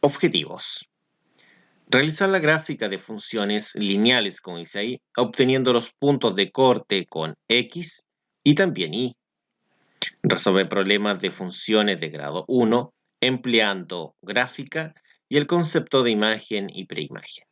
Objetivos. Realizar la gráfica de funciones lineales, como dice ahí, obteniendo los puntos de corte con X y también Y. Resolver problemas de funciones de grado 1 empleando gráfica y el concepto de imagen y preimagen.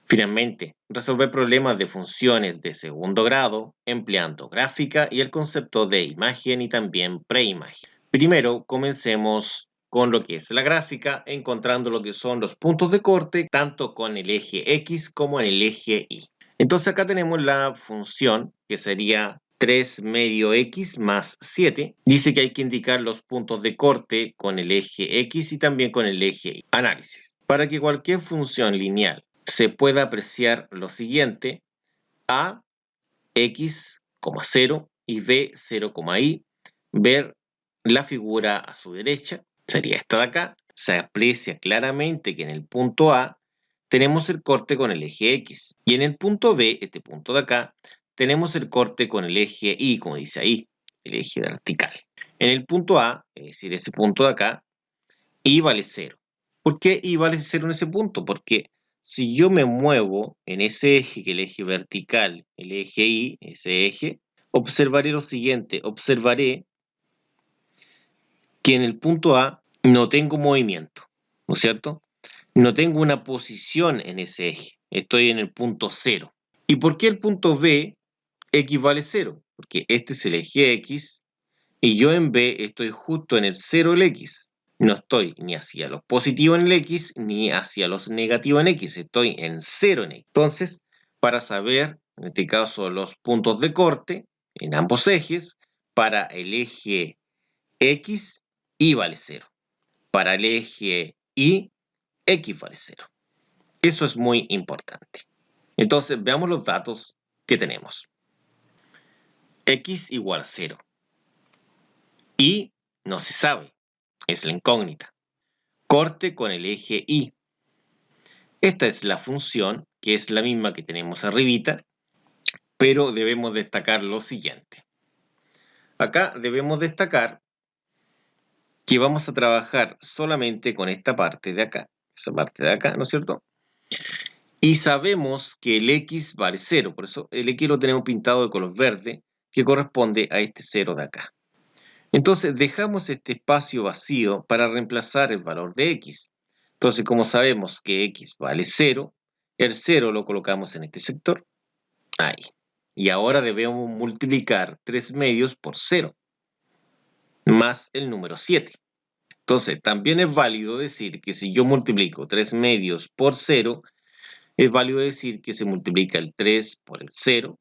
Finalmente, resolver problemas de funciones de segundo grado empleando gráfica y el concepto de imagen y también preimagen. Primero, comencemos con lo que es la gráfica, encontrando lo que son los puntos de corte, tanto con el eje X como en el eje Y. Entonces acá tenemos la función que sería 3 medio X más 7. Dice que hay que indicar los puntos de corte con el eje X y también con el eje Y. Análisis. Para que cualquier función lineal se pueda apreciar lo siguiente: a x, 0 y b, 0, y, ver la figura a su derecha, sería esta de acá. Se aprecia claramente que en el punto A tenemos el corte con el eje X y en el punto B, este punto de acá, tenemos el corte con el eje Y, como dice ahí, el eje vertical. En el punto A, es decir, ese punto de acá, Y vale 0. ¿Por qué Y vale 0 en ese punto? Porque si yo me muevo en ese eje, que es el eje vertical, el eje Y, ese eje, observaré lo siguiente: observaré que en el punto A no tengo movimiento, ¿no es cierto? No tengo una posición en ese eje, estoy en el punto 0. ¿Y por qué el punto B X vale 0? Porque este es el eje X y yo en B estoy justo en el 0 del X. No estoy ni hacia los positivos en el X ni hacia los negativos en X, estoy en 0 en X. Entonces, para saber, en este caso, los puntos de corte en ambos ejes, para el eje X, Y vale 0. Para el eje Y, X vale 0. Eso es muy importante. Entonces, veamos los datos que tenemos. X igual a 0. Y no se sabe, es la incógnita. Corte con el eje Y. Esta es la función, que es la misma que tenemos arribita, pero debemos destacar lo siguiente. Acá debemos destacar que vamos a trabajar solamente con esta parte de acá, esa parte de acá, ¿no es cierto? Y sabemos que el X vale 0, por eso el X lo tenemos pintado de color verde, que corresponde a este 0 de acá. Entonces dejamos este espacio vacío para reemplazar el valor de X. Entonces, como sabemos que X vale 0, el 0 lo colocamos en este sector, ahí. Y ahora debemos multiplicar 3 medios por 0, más el número 7. Entonces, también es válido decir que si yo multiplico 3 medios por 0, es válido decir que se multiplica el 3 por el 0,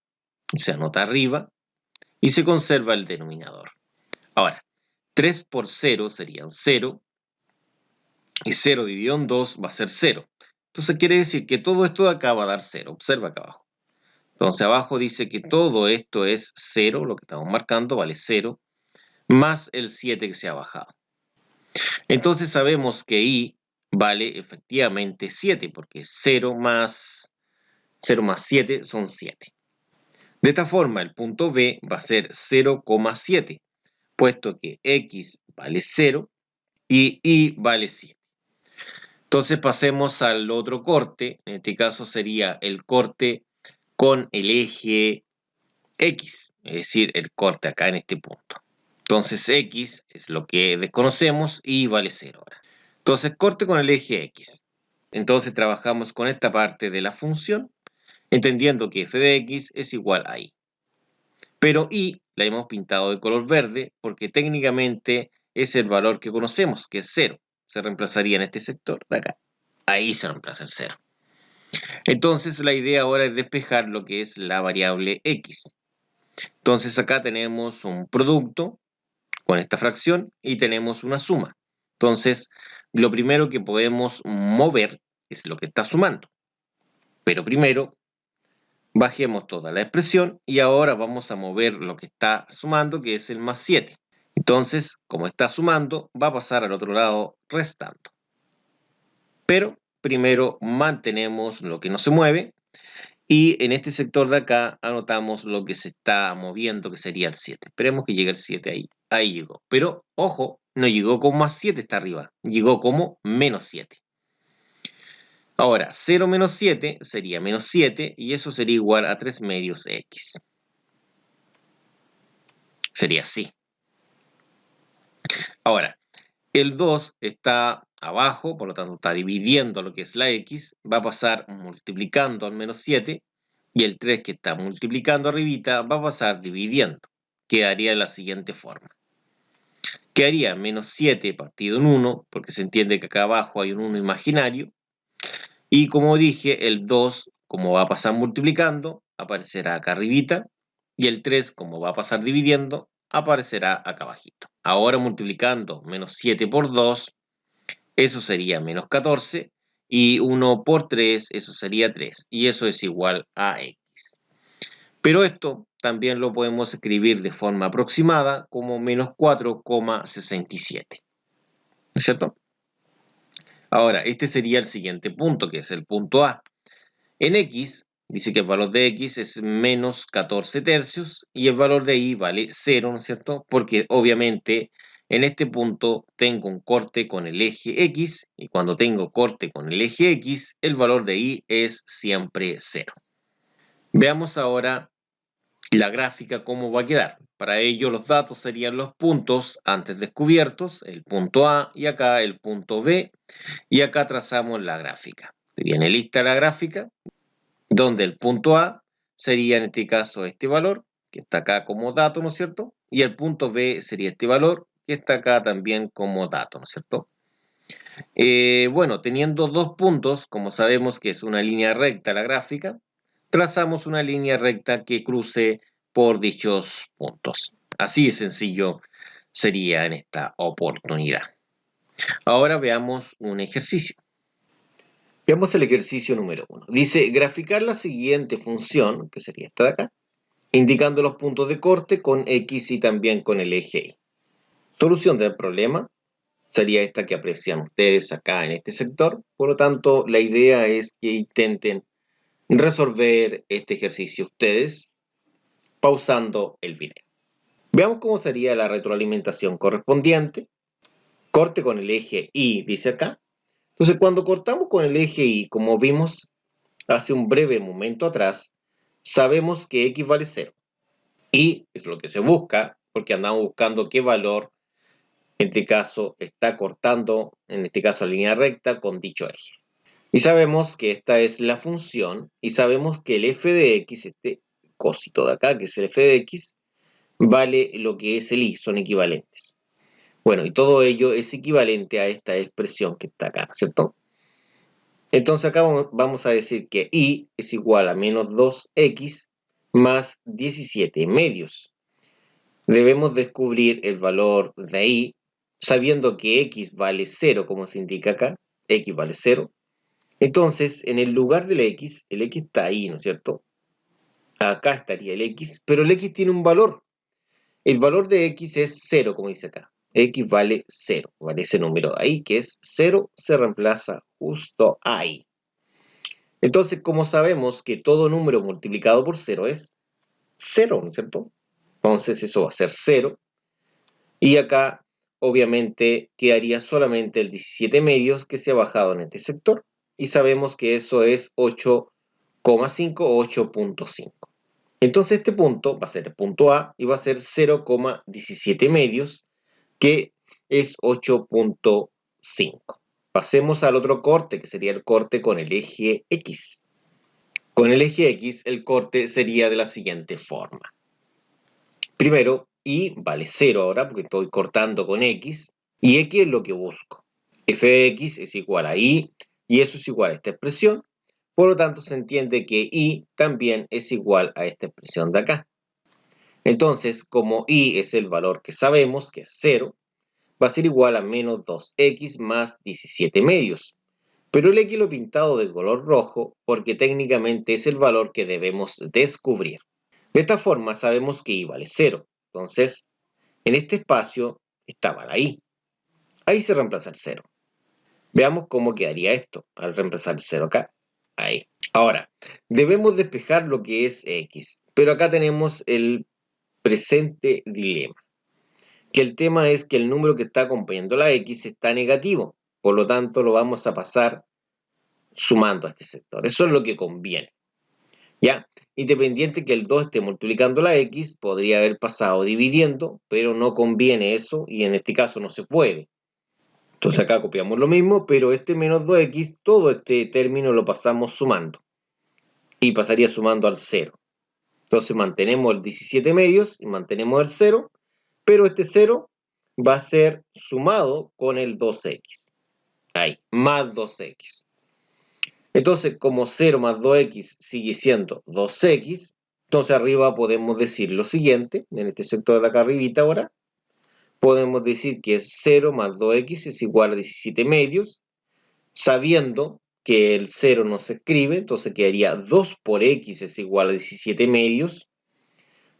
se anota arriba, y se conserva el denominador. Ahora, 3 por 0 serían 0, y 0 dividido en 2 va a ser 0. Entonces quiere decir que todo esto de acá va a dar 0. Observa acá abajo. Entonces abajo dice que todo esto es 0, lo que estamos marcando vale 0, más el 7 que se ha bajado. Entonces sabemos que Y vale efectivamente 7, porque 0 más 7 son 7. De esta forma, el punto B va a ser 0,7, puesto que X vale 0 y Y vale 7. Entonces pasemos al otro corte, en este caso sería el corte con el eje X, es decir, el corte acá en este punto. Entonces X es lo que desconocemos y vale 0 ahora. Entonces corte con el eje X. Entonces trabajamos con esta parte de la función, entendiendo que f de x es igual a y. Pero y la hemos pintado de color verde porque técnicamente es el valor que conocemos, que es 0. Se reemplazaría en este sector de acá. Ahí se reemplaza el 0. Entonces la idea ahora es despejar lo que es la variable x. Entonces acá tenemos un producto con esta fracción y tenemos una suma. Entonces lo primero que podemos mover es lo que está sumando. Pero primero bajemos toda la expresión y ahora vamos a mover lo que está sumando, que es el más 7. Entonces, como está sumando, va a pasar al otro lado restando. Pero primero mantenemos lo que no se mueve y en este sector de acá anotamos lo que se está moviendo, que sería el 7. Esperemos que llegue el 7 ahí. Ahí llegó. Pero, ojo, no llegó como más 7 está arriba. Llegó como menos 7. Ahora, 0 menos 7 sería menos 7 y eso sería igual a 3 medios x. Sería así. Ahora, el 2 está abajo, por lo tanto está dividiendo lo que es la x, va a pasar multiplicando al menos 7, y el 3 que está multiplicando arribita va a pasar dividiendo. Quedaría de la siguiente forma. Quedaría menos 7 partido en 1, porque se entiende que acá abajo hay un 1 imaginario, y como dije, el 2, como va a pasar multiplicando, aparecerá acá arribita, y el 3, como va a pasar dividiendo, aparecerá acá abajito. Ahora multiplicando menos 7 por 2, eso sería menos 14, y 1 por 3, eso sería 3, y eso es igual a x. Pero esto también lo podemos escribir de forma aproximada como menos 4,67. ¿No es cierto? Ahora, este sería el siguiente punto, que es el punto A. En x, dice que el valor de x es menos 14 tercios y el valor de y vale 0, ¿no es cierto? Porque obviamente en este punto tengo un corte con el eje x y cuando tengo corte con el eje x, el valor de y es siempre 0. Veamos ahora la gráfica cómo va a quedar. Para ello los datos serían los puntos antes descubiertos, el punto A y acá el punto B, y acá trazamos la gráfica. Viene lista la gráfica, donde el punto A sería en este caso este valor, que está acá como dato, ¿no es cierto? Y el punto B sería este valor, que está acá también como dato, ¿no es cierto? Bueno, teniendo dos puntos, como sabemos que es una línea recta la gráfica, trazamos una línea recta que cruce por dichos puntos. Así de sencillo sería en esta oportunidad. Ahora veamos un ejercicio. Veamos el ejercicio número 1. Dice, graficar la siguiente función, que sería esta de acá, indicando los puntos de corte con X y también con el eje Y. Solución del problema sería esta que aprecian ustedes acá en este sector. Por lo tanto, la idea es que intenten resolver este ejercicio ustedes pausando el video. Veamos cómo sería la retroalimentación correspondiente. Corte con el eje Y, dice acá. Entonces, cuando cortamos con el eje Y, como vimos hace un breve momento atrás, sabemos que X vale 0. Y es lo que se busca, porque andamos buscando qué valor, en este caso, está cortando, en este caso, la línea recta con dicho eje. Y sabemos que esta es la función, y sabemos que el f de x, este cosito de acá, que es el f de x, vale lo que es el y, son equivalentes. Bueno, y todo ello es equivalente a esta expresión que está acá, ¿cierto? Entonces acá vamos a decir que y es igual a menos 2x más 17 medios. Debemos descubrir el valor de y, sabiendo que x vale 0, como se indica acá, x vale 0. Entonces, en el lugar del x, el x está ahí, ¿no es cierto? Acá estaría el x, pero el x tiene un valor. El valor de x es 0, como dice acá. X vale 0, vale ese número ahí, que es 0, se reemplaza justo ahí. Entonces, como sabemos que todo número multiplicado por 0 es 0, ¿no es cierto? Entonces eso va a ser 0. Y acá, obviamente, quedaría solamente el 17 medios que se ha bajado en este sector. Y sabemos que eso es 8,5 o 8,5. Entonces este punto va a ser el punto A y va a ser 0,17 medios, que es 8,5. Pasemos al otro corte, que sería el corte con el eje X. Con el eje X, el corte sería de la siguiente forma. Primero, y vale 0 ahora, porque estoy cortando con X, y X es lo que busco. F de X es igual a Y, y eso es igual a esta expresión. Por lo tanto, se entiende que Y también es igual a esta expresión de acá. Entonces, como Y es el valor que sabemos, que es 0, va a ser igual a menos 2x más 17 medios. Pero el X lo he pintado de color rojo porque técnicamente es el valor que debemos descubrir. De esta forma sabemos que Y vale 0. Entonces, en este espacio estaba la Y. Ahí se reemplaza el 0. Veamos cómo quedaría esto al reemplazar el 0 acá. Ahí. Ahora, debemos despejar lo que es X. Pero acá tenemos el presente dilema. Que el tema es que el número que está acompañando la X está negativo. Por lo tanto, lo vamos a pasar sumando a este sector. Eso es lo que conviene. ¿Ya? Independiente que el 2 esté multiplicando la x, podría haber pasado dividiendo, pero no conviene eso y en este caso no se puede. Entonces acá copiamos lo mismo, pero este menos 2x, todo este término lo pasamos sumando. Y pasaría sumando al 0. Entonces mantenemos el 17 medios y mantenemos el 0, pero este 0 va a ser sumado con el 2x. Ahí, más 2x. Entonces, como 0 más 2x sigue siendo 2x, entonces arriba podemos decir lo siguiente, en este sector de acá arribita ahora, podemos decir que 0 más 2x es igual a 17 medios, sabiendo que el 0 no se escribe, entonces quedaría 2 por x es igual a 17 medios,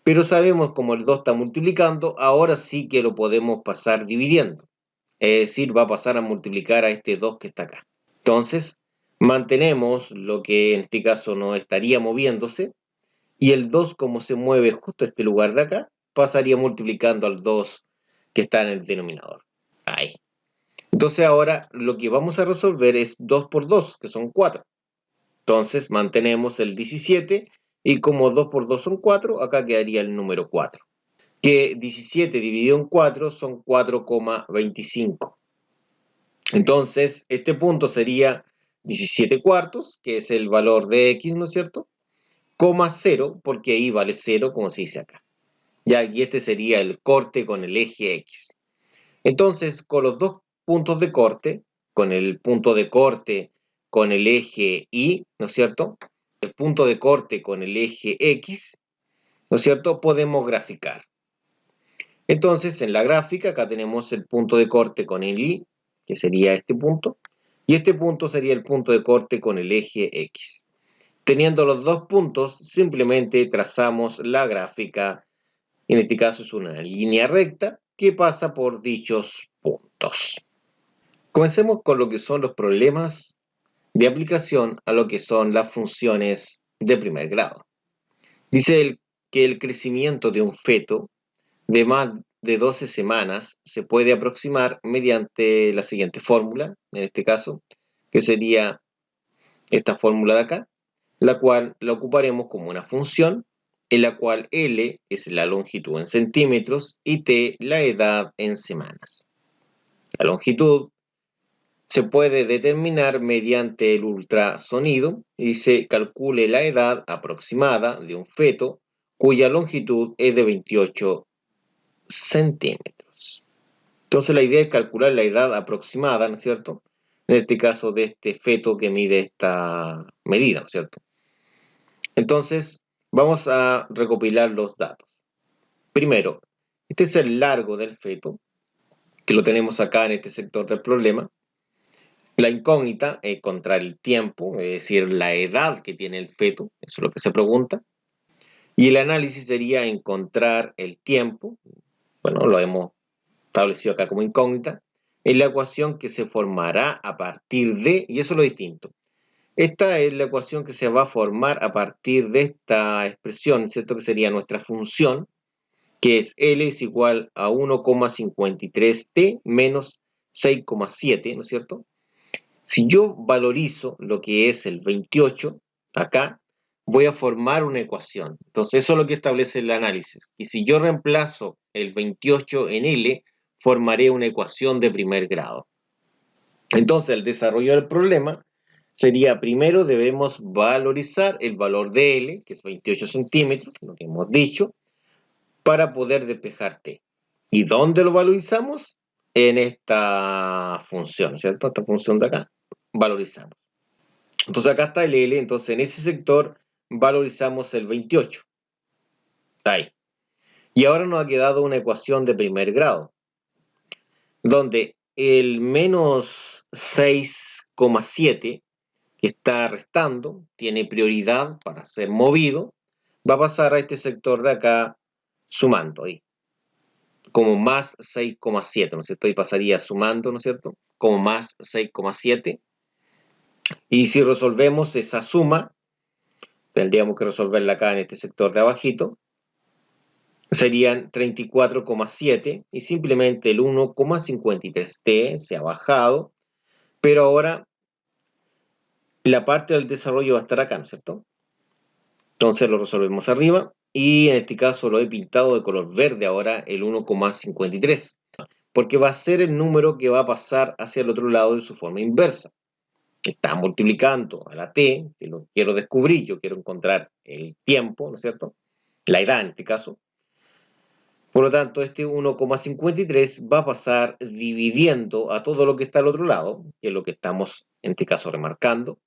pero sabemos como el 2 está multiplicando, ahora sí que lo podemos pasar dividiendo, es decir, va a pasar a multiplicar a este 2 que está acá. Entonces, mantenemos lo que en este caso no estaría moviéndose, y el 2 como se mueve justo a este lugar de acá, pasaría multiplicando al 2 que está en el denominador. Ahí. Entonces ahora lo que vamos a resolver es 2 por 2, que son 4. Entonces mantenemos el 17 y como 2 por 2 son 4, acá quedaría el número 4. Que 17 dividido en 4 son 4,25. Entonces este punto sería 17 cuartos, que es el valor de x, ¿no es cierto? Coma 0, porque ahí vale 0, como se dice acá. Ya, y este sería el corte con el eje x. Entonces, con los dos puntos de corte, con el punto de corte con el eje y, ¿no es cierto? El punto de corte con el eje x, ¿no es cierto? Podemos graficar. Entonces, en la gráfica, acá tenemos el punto de corte con el y, que sería este punto, y este punto sería el punto de corte con el eje x. Teniendo los dos puntos, simplemente trazamos la gráfica. En este caso es una línea recta que pasa por dichos puntos. Comencemos con lo que son los problemas de aplicación a lo que son las funciones de primer grado. Dice que el crecimiento de un feto de más de 12 semanas se puede aproximar mediante la siguiente fórmula, en este caso, que sería esta fórmula de acá, la cual la ocuparemos como una función en la cual L es la longitud en centímetros y T la edad en semanas. La longitud se puede determinar mediante el ultrasonido y se calcule la edad aproximada de un feto cuya longitud es de 28 centímetros. Entonces la idea es calcular la edad aproximada, ¿no es cierto? En este caso de este feto que mide esta medida, ¿no es cierto? Entonces, vamos a recopilar los datos. Primero, este es el largo del feto, que lo tenemos acá en este sector del problema. La incógnita es encontrar el tiempo, es decir, la edad que tiene el feto, eso es lo que se pregunta. Y el análisis sería encontrar el tiempo, bueno, lo hemos establecido acá como incógnita, en la ecuación que se formará a partir de, y eso es lo distinto. Esta es la ecuación que se va a formar a partir de esta expresión, ¿cierto? Que sería nuestra función, que es L es igual a 1,53t menos 6,7, ¿no es cierto? Si yo valorizo lo que es el 28, acá, voy a formar una ecuación. Entonces, eso es lo que establece el análisis. Y si yo reemplazo el 28 en L, formaré una ecuación de primer grado. Entonces, el desarrollo del problema sería, primero debemos valorizar el valor de L, que es 28 centímetros, lo que hemos dicho, para poder despejar T. ¿Y dónde lo valorizamos? En esta función, ¿cierto? Esta función de acá, valorizamos. Entonces acá está el L, entonces en ese sector valorizamos el 28. Ahí. Y ahora nos ha quedado una ecuación de primer grado, donde el menos 6,7 que está restando, tiene prioridad para ser movido, va a pasar a este sector de acá sumando ahí, como más 6,7, ¿no es cierto? Y pasaría sumando, ¿no es cierto? Como más 6,7. Y si resolvemos esa suma, tendríamos que resolverla acá en este sector de abajito, serían 34,7 y simplemente el 1,53t se ha bajado, pero ahora la parte del desarrollo va a estar acá, ¿no es cierto? Entonces lo resolvemos arriba y en este caso lo he pintado de color verde ahora el 1,53, porque va a ser el número que va a pasar hacia el otro lado de su forma inversa. Está multiplicando a la t, que lo quiero descubrir, yo quiero encontrar el tiempo, ¿no es cierto? La edad en este caso. Por lo tanto, este 1,53 va a pasar dividiendo a todo lo que está al otro lado, que es lo que estamos en este caso remarcando.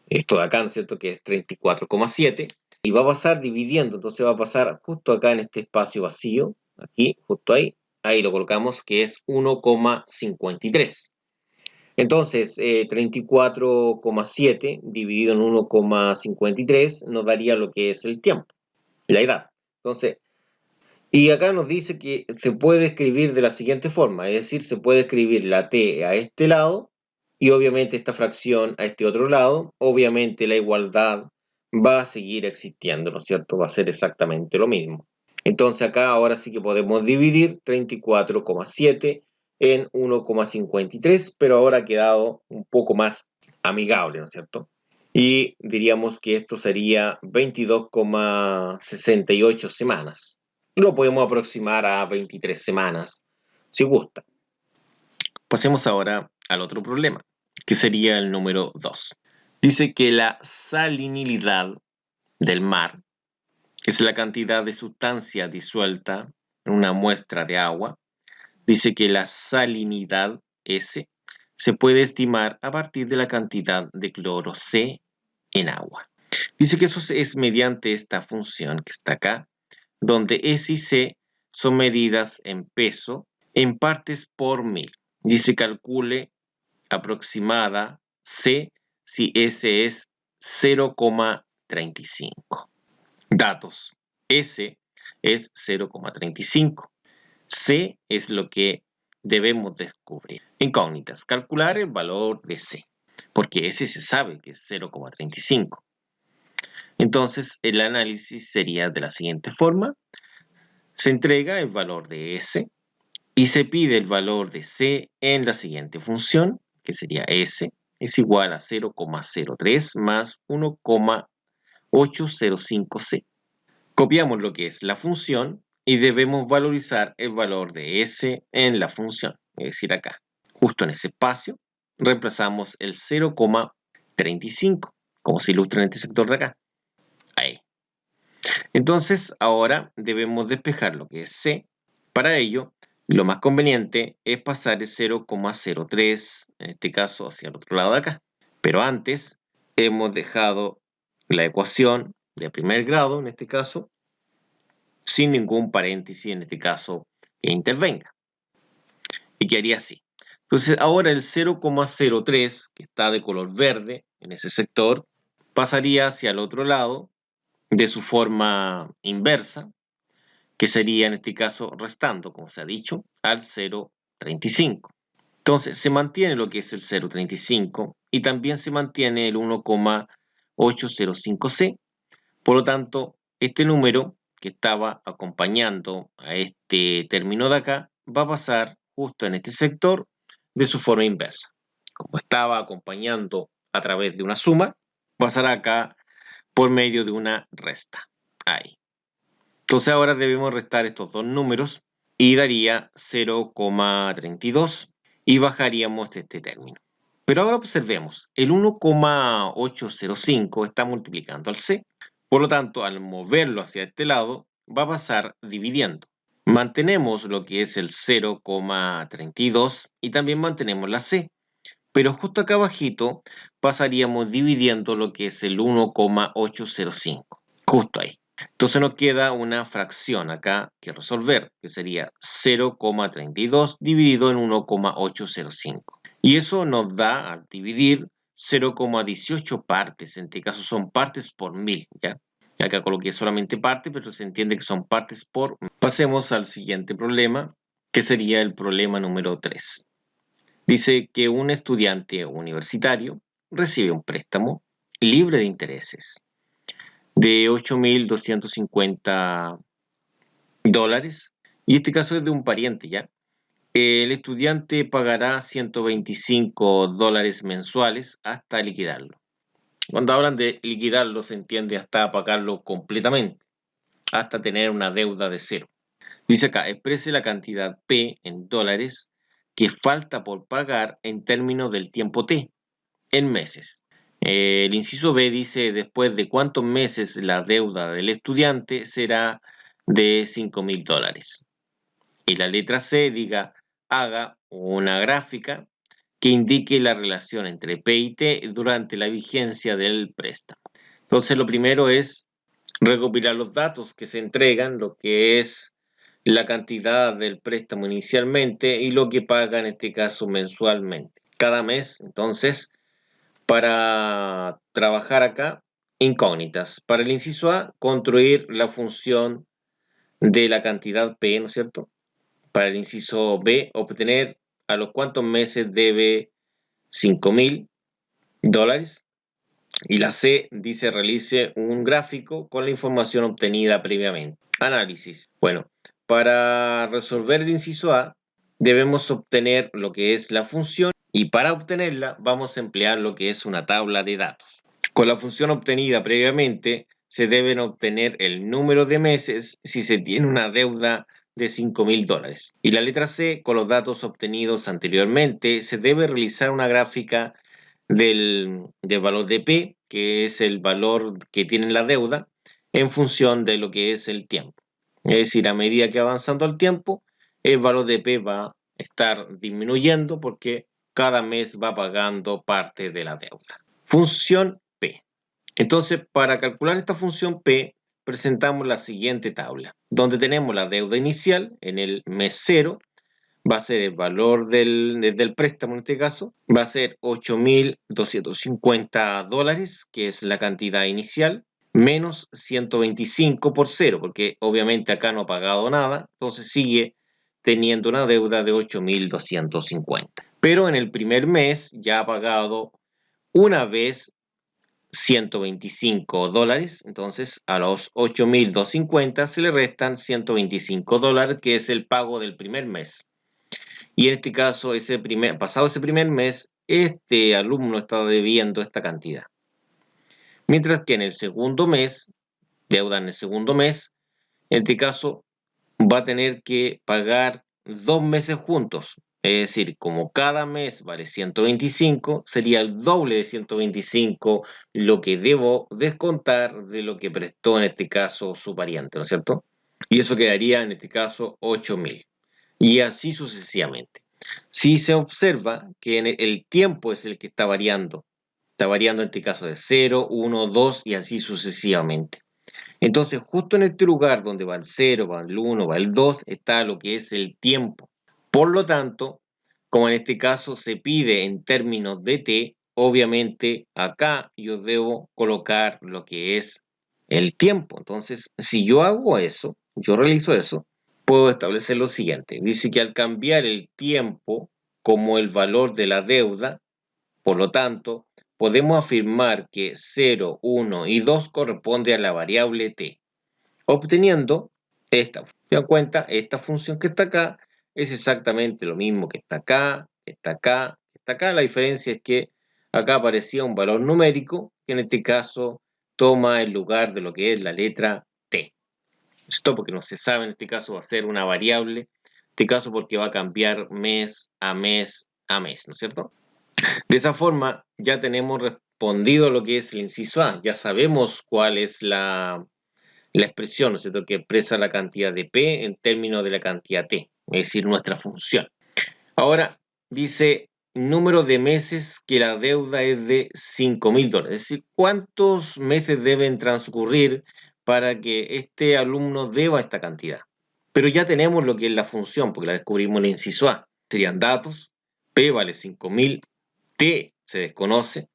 Esto de acá, ¿no es cierto?, que es 34,7. Y va a pasar dividiendo, entonces va a pasar justo acá en este espacio vacío, aquí, justo ahí lo colocamos, que es 1,53. Entonces, 34,7 dividido en 1,53 nos daría lo que es el tiempo, la edad. Entonces, y acá nos dice que se puede escribir de la siguiente forma, es decir, se puede escribir la t a este lado y obviamente esta fracción a este otro lado. Obviamente la igualdad va a seguir existiendo, ¿no es cierto? Va a ser exactamente lo mismo. Entonces acá ahora sí que podemos dividir 34,7 en 1,53, pero ahora ha quedado un poco más amigable, ¿no es cierto? Y diríamos que esto sería 22,68 semanas. Lo podemos aproximar a 23 semanas, si gusta. Pasemos ahora al otro problema, que sería el número 2. Dice que la salinidad del mar, que es la cantidad de sustancia disuelta en una muestra de agua, dice que la salinidad S se puede estimar a partir de la cantidad de cloro C en agua. Dice que eso es mediante esta función que está acá, donde S y C son medidas en peso en partes por mil. Dice calcule aproximada C si S es 0,35. Datos. S es 0,35. C es lo que debemos descubrir. Incógnitas. Calcular el valor de C, porque S se sabe que es 0,35. Entonces, el análisis sería de la siguiente forma. Se entrega el valor de S y se pide el valor de C en la siguiente función, que sería S es igual a 0,03 más 1,805C. Copiamos lo que es la función y debemos valorizar el valor de S en la función, es decir, acá. Justo en ese espacio, reemplazamos el 0,35, como se ilustra en este sector de acá. Ahí. Entonces, ahora debemos despejar lo que es C. Para ello, lo más conveniente es pasar el 0,03, en este caso, hacia el otro lado de acá. Pero antes, hemos dejado la ecuación de primer grado, en este caso, sin ningún paréntesis, en este caso, que intervenga. Y quedaría así. Entonces, ahora el 0,03, que está de color verde en ese sector, pasaría hacia el otro lado de su forma inversa, que sería en este caso restando, como se ha dicho, al 0,35. Entonces, se mantiene lo que es el 0,35 y también se mantiene el 1,805C. Por lo tanto, este número que estaba acompañando a este término de acá va a pasar justo en este sector de su forma inversa. Como estaba acompañando a través de una suma, pasará acá por medio de una resta. Ahí. Entonces ahora debemos restar estos dos números y daría 0,32 y bajaríamos este término. Pero ahora observemos, el 1,805 está multiplicando al C. Por lo tanto, al moverlo hacia este lado, va a pasar dividiendo. Mantenemos lo que es el 0,32 y también mantenemos la C. Pero justo acá abajito pasaríamos dividiendo lo que es el 1,805. Justo ahí. Entonces nos queda una fracción acá que resolver, que sería 0,32 dividido en 1,805. Y eso nos da, al dividir, 0,18 partes. En este caso son partes por mil, ¿ya? Acá coloqué solamente parte, pero se entiende que son partes por mil. Pasemos al siguiente problema, que sería el problema número 3. Dice que un estudiante universitario recibe un préstamo libre de intereses de $8,250. Y este caso es de un pariente, ¿ya? El estudiante pagará $125 mensuales hasta liquidarlo. Cuando hablan de liquidarlo se entiende hasta pagarlo completamente, hasta tener una deuda de cero. Dice acá, exprese la cantidad P en dólares que falta por pagar en términos del tiempo T, en meses. El inciso B dice después de cuántos meses la deuda del estudiante será de $5.000. Y la letra C diga, haga una gráfica que indique la relación entre P y T durante la vigencia del préstamo. Entonces lo primero es recopilar los datos que se entregan, lo que es la cantidad del préstamo inicialmente y lo que paga en este caso mensualmente. Cada mes, entonces, para trabajar acá, incógnitas. Para el inciso A, construir la función de la cantidad P, ¿no es cierto? Para el inciso B, obtener a los cuántos meses debe $5.000. Y la C dice realice un gráfico con la información obtenida previamente. Análisis. Bueno, para resolver el inciso A, debemos obtener lo que es la función y para obtenerla vamos a emplear lo que es una tabla de datos. Con la función obtenida previamente, se deben obtener el número de meses si se tiene una deuda de $5.000. Y la letra C, con los datos obtenidos anteriormente, se debe realizar una gráfica del valor de P, que es el valor que tiene la deuda, en función de lo que es el tiempo. Es decir, a medida que avanzando el tiempo, el valor de P va a estar disminuyendo porque cada mes va pagando parte de la deuda. Función P. Entonces, para calcular esta función P, presentamos la siguiente tabla, donde tenemos la deuda inicial en el mes 0, va a ser el valor del préstamo en este caso, va a ser $8.250, que es la cantidad inicial, menos 125 por cero, porque obviamente acá no ha pagado nada, entonces sigue teniendo una deuda de 8.250. Pero en el primer mes ya ha pagado una vez $125, entonces a los 8.250 se le restan $125, que es el pago del primer mes. Y en este caso, pasado ese primer mes, este alumno está debiendo esta cantidad. Mientras que en el segundo mes, deuda en el segundo mes, en este caso va a tener que pagar 2 meses juntos. Es decir, como cada mes vale 125, sería el doble de 125 lo que debo descontar de lo que prestó en este caso su pariente, ¿no es cierto? Y eso quedaría en este caso 8.000. Y así sucesivamente. Si se observa que el tiempo es el que está variando en este caso de 0, 1, 2 y así sucesivamente. Entonces, justo en este lugar donde va el 0, va el 1, va el 2, está lo que es el tiempo. Por lo tanto, como en este caso se pide en términos de t, obviamente acá yo debo colocar lo que es el tiempo. Entonces, si yo hago eso, yo realizo eso, puedo establecer lo siguiente. Dice que al cambiar el tiempo como el valor de la deuda, por lo tanto, podemos afirmar que 0, 1 y 2 corresponde a la variable t, obteniendo esta. ¿Se dan cuenta? Esta función que está acá es exactamente lo mismo que está acá, está acá, está acá. La diferencia es que acá aparecía un valor numérico que en este caso toma el lugar de lo que es la letra t. Esto porque no se sabe, en este caso va a ser una variable, en este caso porque va a cambiar mes a mes a mes, ¿no es cierto? De esa forma ya tenemos respondido lo que es el inciso A, ya sabemos cuál es la expresión, ¿no es cierto?, que expresa la cantidad de P en términos de la cantidad T, es decir, nuestra función. Ahora dice número de meses que la deuda es de $5.000, es decir, cuántos meses deben transcurrir para que este alumno deba esta cantidad. Pero ya tenemos lo que es la función, porque la descubrimos en el inciso A. Serían datos, P vale 5.000, T se desconoce,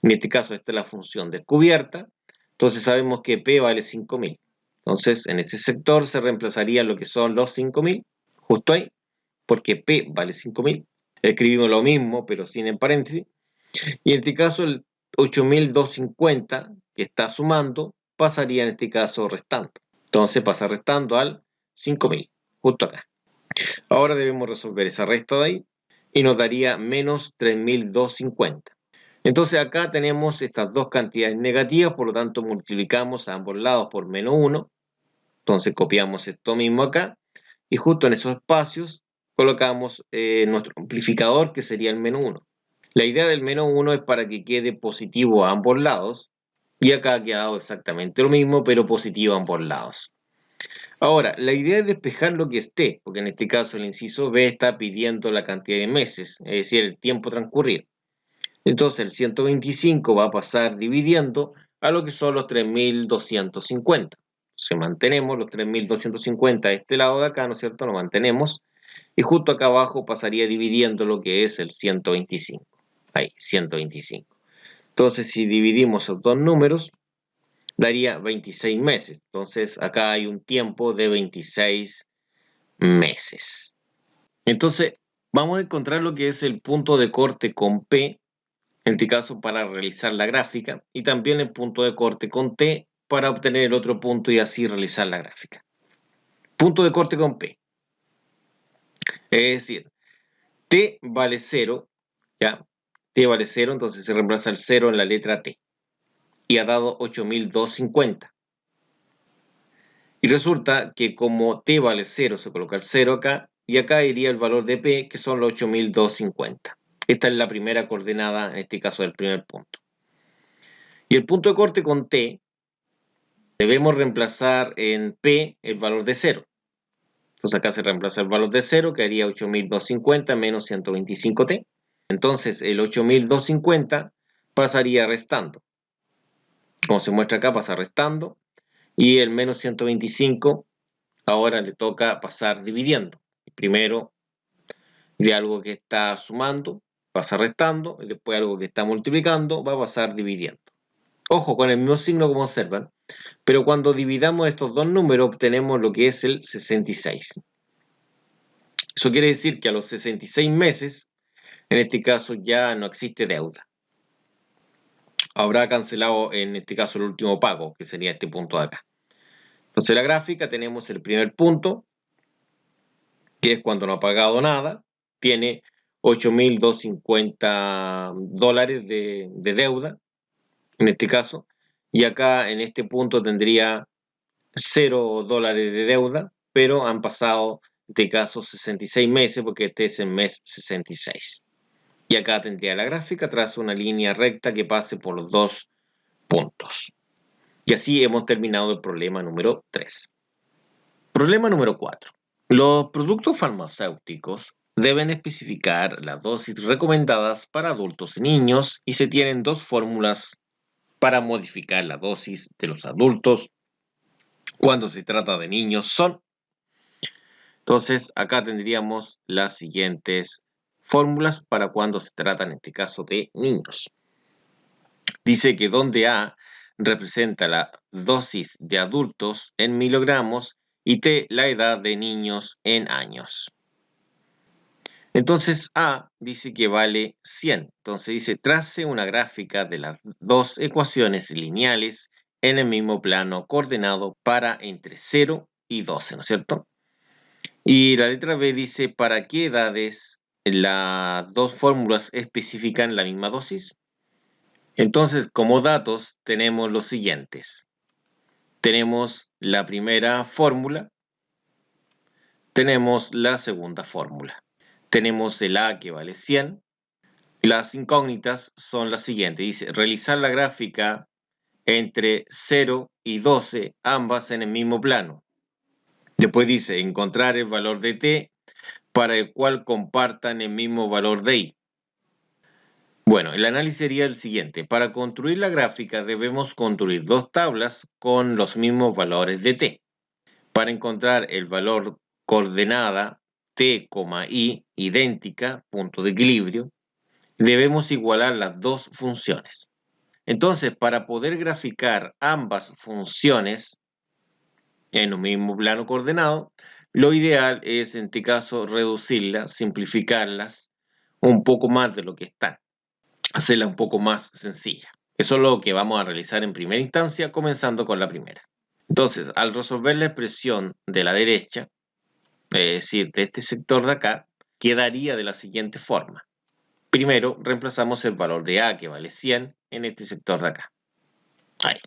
en este caso esta es la función descubierta, entonces sabemos que P vale 5.000. Entonces en ese sector se reemplazaría lo que son los 5.000, justo ahí, porque P vale 5.000. Escribimos lo mismo, pero sin en paréntesis. Y en este caso el 8.250 que está sumando pasaría en este caso restando. Entonces pasa restando al 5.000, justo acá. Ahora debemos resolver esa resta de ahí y nos daría menos 3.250. Entonces acá tenemos estas dos cantidades negativas, por lo tanto multiplicamos a ambos lados por -1. Entonces copiamos esto mismo acá y justo en esos espacios colocamos nuestro amplificador, que sería el -1. La idea del -1 es para que quede positivo a ambos lados, y acá ha quedado exactamente lo mismo, pero positivo a ambos lados. Ahora, la idea es despejar lo que esté, porque en este caso el inciso B está pidiendo la cantidad de meses, es decir, el tiempo transcurrido. Entonces el 125 va a pasar dividiendo a lo que son los 3250. Se mantenemos los 3250 a este lado de acá, ¿no es cierto? Lo mantenemos. Y justo acá abajo pasaría dividiendo lo que es el 125. Ahí, 125. Entonces, si dividimos esos dos números, daría 26 meses. Entonces, acá hay un tiempo de 26 meses. Entonces, vamos a encontrar lo que es el punto de corte con P, en este caso para realizar la gráfica, y también el punto de corte con T para obtener el otro punto y así realizar la gráfica. Punto de corte con P. Es decir, T vale 0, ¿ya? T vale 0, entonces se reemplaza el 0 en la letra T. Y ha dado 8250. Y resulta que como T vale 0, se coloca el 0 acá, y acá iría el valor de P, que son los 8250. Esta es la primera coordenada, en este caso del primer punto. Y el punto de corte con T, debemos reemplazar en P el valor de 0. Entonces acá se reemplaza el valor de 0, que haría 8250 menos 125T. Entonces el 8250 pasaría restando. Como se muestra acá, pasa restando. Y el menos 125 ahora le toca pasar dividiendo. Primero de algo que está sumando, pasa restando. Y después algo que está multiplicando, va a pasar dividiendo. Ojo, con el mismo signo como observan. Pero cuando dividamos estos dos números obtenemos lo que es el 66. Eso quiere decir que a los 66 meses, en este caso ya no existe deuda. Habrá cancelado en este caso el último pago, que sería este punto de acá. Entonces en la gráfica tenemos el primer punto, que es cuando no ha pagado nada, tiene 8.250 dólares de deuda, en este caso, y acá en este punto tendría 0 dólares de deuda, pero han pasado, en este caso, 66 meses, porque este es el mes 66. Y acá tendría la gráfica, traza una línea recta que pase por los dos puntos. Y así hemos terminado el problema número 3. Problema número 4. Los productos farmacéuticos deben especificar las dosis recomendadas para adultos y niños y se tienen dos fórmulas para modificar la dosis de los adultos cuando se trata de niños. Entonces, acá tendríamos las siguientes fórmulas para cuando se trata, en este caso, de niños. Dice que donde A representa la dosis de adultos en miligramos y T la edad de niños en años. Entonces A dice que vale 100. Entonces dice, trace una gráfica de las dos ecuaciones lineales en el mismo plano coordenado para entre 0 y 12, ¿no es cierto? Y la letra B dice, ¿para qué edades las dos fórmulas especifican la misma dosis? Entonces, como datos tenemos los siguientes. Tenemos la primera fórmula, tenemos la segunda fórmula. Tenemos el A que vale 100. Las incógnitas son las siguientes. Dice, realizar la gráfica entre 0 y 12, ambas en el mismo plano. Después dice, encontrar el valor de T para el cual compartan el mismo valor de I. Bueno, el análisis sería el siguiente. Para construir la gráfica debemos construir dos tablas con los mismos valores de T. Para encontrar el valor coordenada T, I idéntica, punto de equilibrio, debemos igualar las dos funciones. Entonces, para poder graficar ambas funciones en un mismo plano coordenado, lo ideal es, en este caso, reducirlas, simplificarlas un poco más de lo que están, hacerla un poco más sencilla. Eso es lo que vamos a realizar en primera instancia, comenzando con la primera. Entonces, al resolver la expresión de la derecha, es decir, de este sector de acá, quedaría de la siguiente forma. Primero reemplazamos el valor de A, que vale 100, en este sector de acá. Ahí.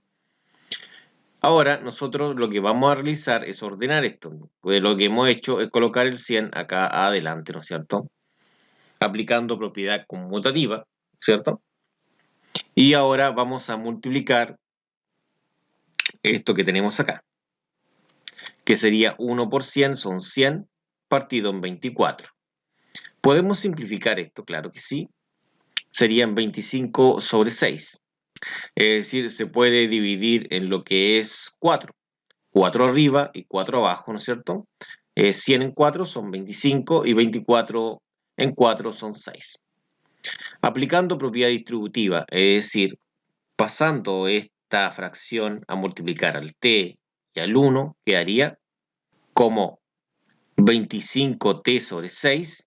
Ahora nosotros lo que vamos a realizar es ordenar esto. Pues lo que hemos hecho es colocar el 100 acá adelante, ¿no es cierto? Aplicando propiedad conmutativa, ¿cierto? Y ahora vamos a multiplicar esto que tenemos acá, que sería 1 por 100 son 100 partido en 24. ¿Podemos simplificar esto? Claro que sí. Serían 25 sobre 6. Es decir, se puede dividir en lo que es 4. 4 arriba y 4 abajo, ¿no es cierto? 100 en 4 son 25 y 24 en 4 son 6. Aplicando propiedad distributiva, es decir, pasando esta fracción a multiplicar al t y al 1, quedaría como 25t sobre 6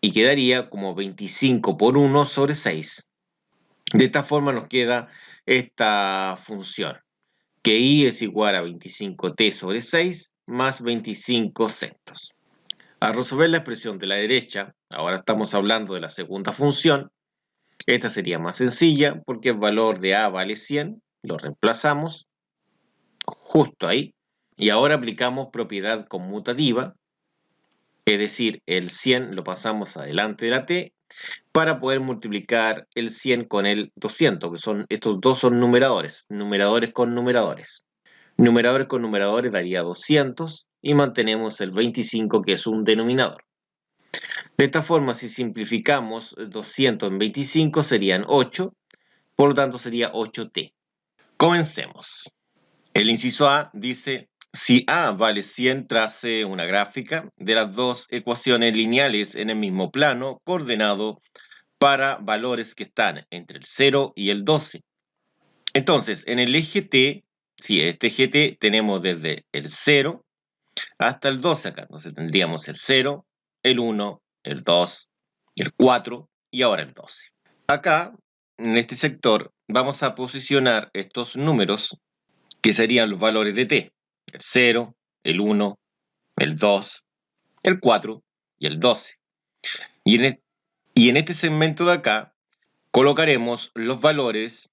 y quedaría como 25 por 1 sobre 6. De esta forma nos queda esta función, que i es igual a 25t sobre 6 más 25 centos. Al resolver la expresión de la derecha, ahora estamos hablando de la segunda función. Esta sería más sencilla porque el valor de a vale 100, lo reemplazamos justo ahí. Y ahora aplicamos propiedad conmutativa, es decir, el 100 lo pasamos adelante de la t para poder multiplicar el 100 con el 200, que son, estos dos son numeradores, numeradores con numeradores. Numeradores con numeradores daría 200 y mantenemos el 25, que es un denominador. De esta forma, si simplificamos 200 en 25 serían 8, por lo tanto sería 8t. Comencemos. El inciso A dice, si A vale 100, trace una gráfica de las dos ecuaciones lineales en el mismo plano coordenado para valores que están entre el 0 y el 12. Entonces, en el eje T, este eje T tenemos desde el 0 hasta el 12 acá. Entonces tendríamos el 0, el 1, el 2, el 4 y ahora el 12. Acá, en este sector, vamos a posicionar estos números que serían los valores de t. El 0, el 1, el 2, el 4 y el 12. Y en este segmento de acá colocaremos los valores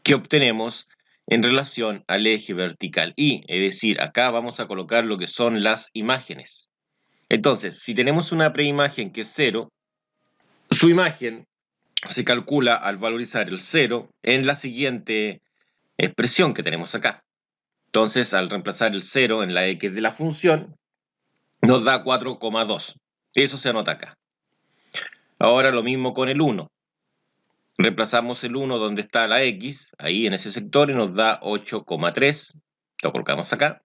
que obtenemos en relación al eje vertical y, es decir, acá vamos a colocar lo que son las imágenes. Entonces, si tenemos una preimagen que es 0, su imagen se calcula al valorizar el 0 en la siguiente expresión que tenemos acá. Entonces, al reemplazar el 0 en la x de la función, nos da 4,2. Eso se anota acá. Ahora lo mismo con el 1. Reemplazamos el 1 donde está la x, ahí en ese sector, y nos da 8,3. Lo colocamos acá.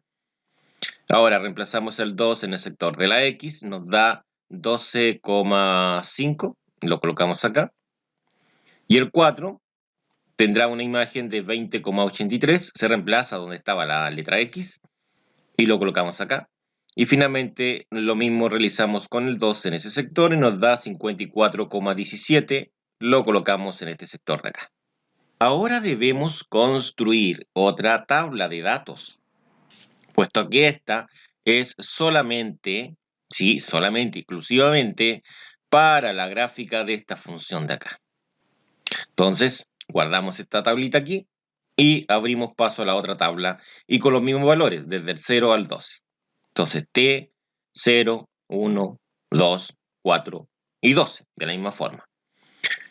Ahora reemplazamos el 2 en el sector de la x, nos da 12,5. Lo colocamos acá. Y el 4 tendrá una imagen de 20,83. Se reemplaza donde estaba la letra x y lo colocamos acá. Y finalmente lo mismo realizamos con el 2 en ese sector y nos da 54,17. Lo colocamos en este sector de acá. Ahora debemos construir otra tabla de datos, puesto que esta es solamente, sí, solamente, exclusivamente para la gráfica de esta función de acá. Entonces, guardamos esta tablita aquí y abrimos paso a la otra tabla y con los mismos valores, desde el 0 al 12. Entonces, t, 0, 1, 2, 4 y 12, de la misma forma.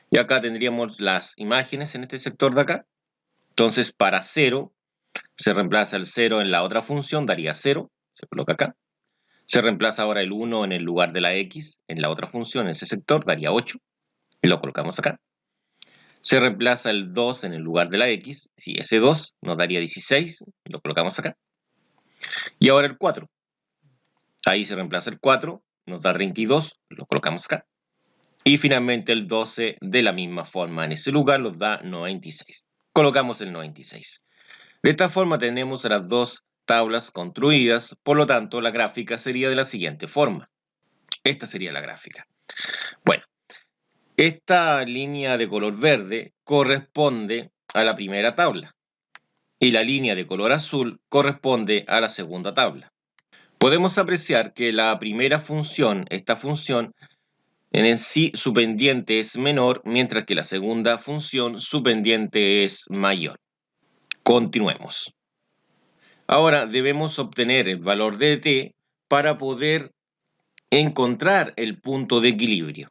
Y acá tendríamos las imágenes en este sector de acá. Entonces, para 0, se reemplaza el 0 en la otra función, daría 0, se coloca acá. Se reemplaza ahora el 1 en el lugar de la x, en la otra función, en ese sector, daría 8, y lo colocamos acá. Se reemplaza el 2 en el lugar de la x, si ese 2 nos daría 16, y lo colocamos acá. Y ahora el 4. Ahí se reemplaza el 4, nos da 32, lo colocamos acá. Y finalmente el 12 de la misma forma en ese lugar nos da 96. Colocamos el 96. De esta forma tenemos las dos tablas construidas, por lo tanto la gráfica sería de la siguiente forma. Esta sería la gráfica. Bueno, esta línea de color verde corresponde a la primera tabla y la línea de color azul corresponde a la segunda tabla. Podemos apreciar que la primera función, esta función, en sí su pendiente es menor, mientras que la segunda función su pendiente es mayor. Continuemos. Ahora debemos obtener el valor de t para poder encontrar el punto de equilibrio.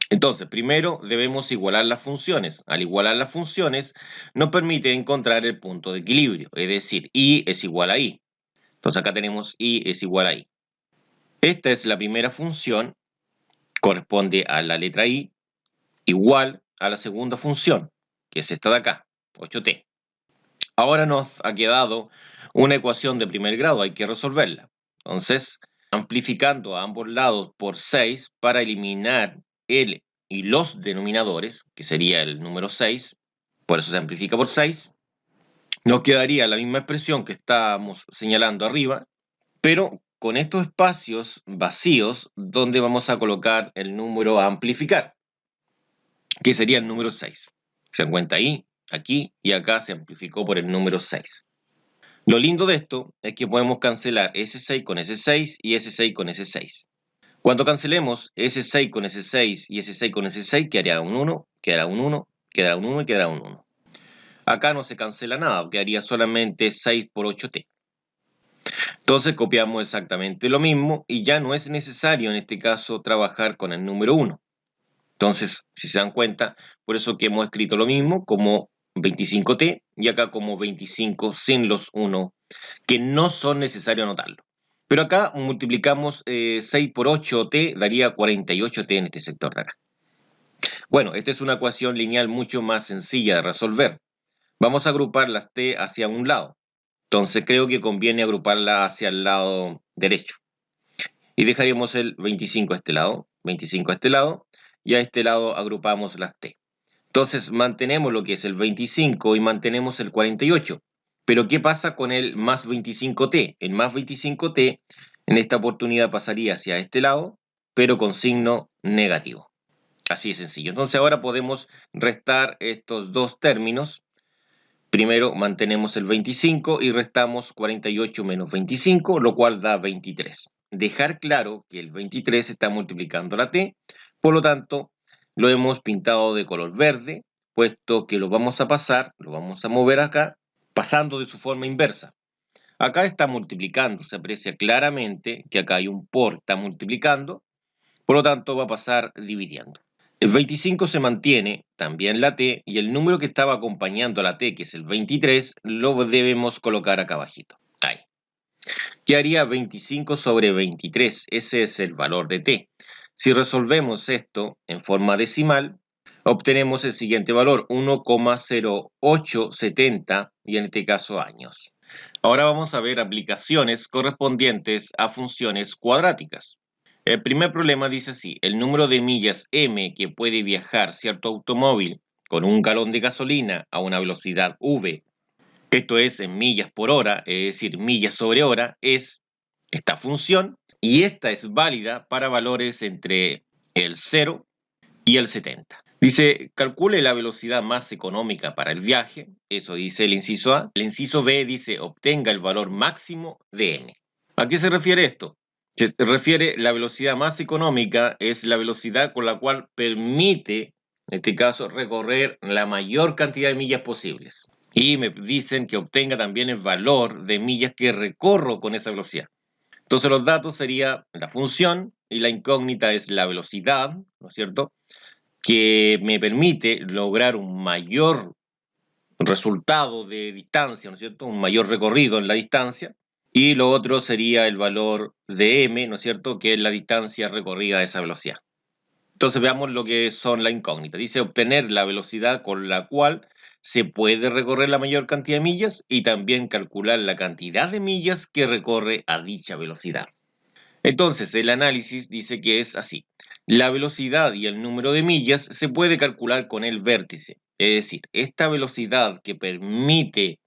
Entonces, primero debemos igualar las funciones. Al igualar las funciones, nos permite encontrar el punto de equilibrio, es decir, y es igual a y. Entonces acá tenemos y es igual a y. Esta es la primera función, corresponde a la letra i, igual a la segunda función, que es esta de acá, 8t. Ahora nos ha quedado una ecuación de primer grado, hay que resolverla. Entonces, amplificando a ambos lados por 6 para eliminar el y los denominadores, que sería el número 6, por eso se amplifica por 6, nos quedaría la misma expresión que estábamos señalando arriba, pero con estos espacios vacíos donde vamos a colocar el número a amplificar, que sería el número 6. Se encuentra ahí, aquí y acá se amplificó por el número 6. Lo lindo de esto es que podemos cancelar ese 6 con ese 6 y ese 6 con ese 6. Cuando cancelemos ese 6 con ese 6 y ese 6 con ese 6, quedará un 1, quedará un 1, quedará un 1 y quedará un 1. Acá no se cancela nada, quedaría solamente 6 por 8t. Entonces copiamos exactamente lo mismo y ya no es necesario en este caso trabajar con el número 1. Entonces, si se dan cuenta, por eso que hemos escrito lo mismo como 25t y acá como 25 sin los 1, que no son necesarios anotarlo. Pero acá multiplicamos 6 por 8t, daría 48t en este sector de acá. Bueno, esta es una ecuación lineal mucho más sencilla de resolver. Vamos a agrupar las t hacia un lado. Entonces creo que conviene agruparla hacia el lado derecho. Y dejaríamos el 25 a este lado, 25 a este lado, y a este lado agrupamos las t. Entonces mantenemos lo que es el 25 y mantenemos el 48. Pero ¿qué pasa con el más 25t? El más 25t en esta oportunidad pasaría hacia este lado, pero con signo negativo. Así de sencillo. Entonces ahora podemos restar estos dos términos. Primero mantenemos el 25 y restamos 48 menos 25, lo cual da 23. Dejar claro que el 23 está multiplicando la t, por lo tanto lo hemos pintado de color verde, puesto que lo vamos a pasar, lo vamos a mover acá, pasando de su forma inversa. Acá está multiplicando, se aprecia claramente que acá hay un por, está multiplicando, por lo tanto va a pasar dividiendo. El 25 se mantiene, también la t, y el número que estaba acompañando a la t, que es el 23, lo debemos colocar acá abajito. Ahí. ¿Qué haría 25 sobre 23? Ese es el valor de t. Si resolvemos esto en forma decimal, obtenemos el siguiente valor, 1,0870, y en este caso años. Ahora vamos a ver aplicaciones correspondientes a funciones cuadráticas. El primer problema dice así: el número de millas m que puede viajar cierto automóvil con un galón de gasolina a una velocidad v, esto es en millas por hora, es decir, millas sobre hora, es esta función, y esta es válida para valores entre el 0 y el 70. Dice, calcule la velocidad más económica para el viaje, eso dice el inciso A. El inciso B dice, obtenga el valor máximo de m. ¿A qué se refiere esto? Se refiere la velocidad más económica es la velocidad con la cual permite, en este caso, recorrer la mayor cantidad de millas posibles. Y me dicen que obtenga también el valor de millas que recorro con esa velocidad. Entonces los datos sería la función y la incógnita es la velocidad, ¿no es cierto?, que me permite lograr un mayor resultado de distancia, ¿no es cierto?, un mayor recorrido en la distancia. Y lo otro sería el valor de m, ¿no es cierto?, que es la distancia recorrida a esa velocidad. Entonces veamos lo que son las incógnitas. Dice obtener la velocidad con la cual se puede recorrer la mayor cantidad de millas y también calcular la cantidad de millas que recorre a dicha velocidad. Entonces el análisis dice que es así. La velocidad y el número de millas se puede calcular con el vértice. Es decir, esta velocidad que permite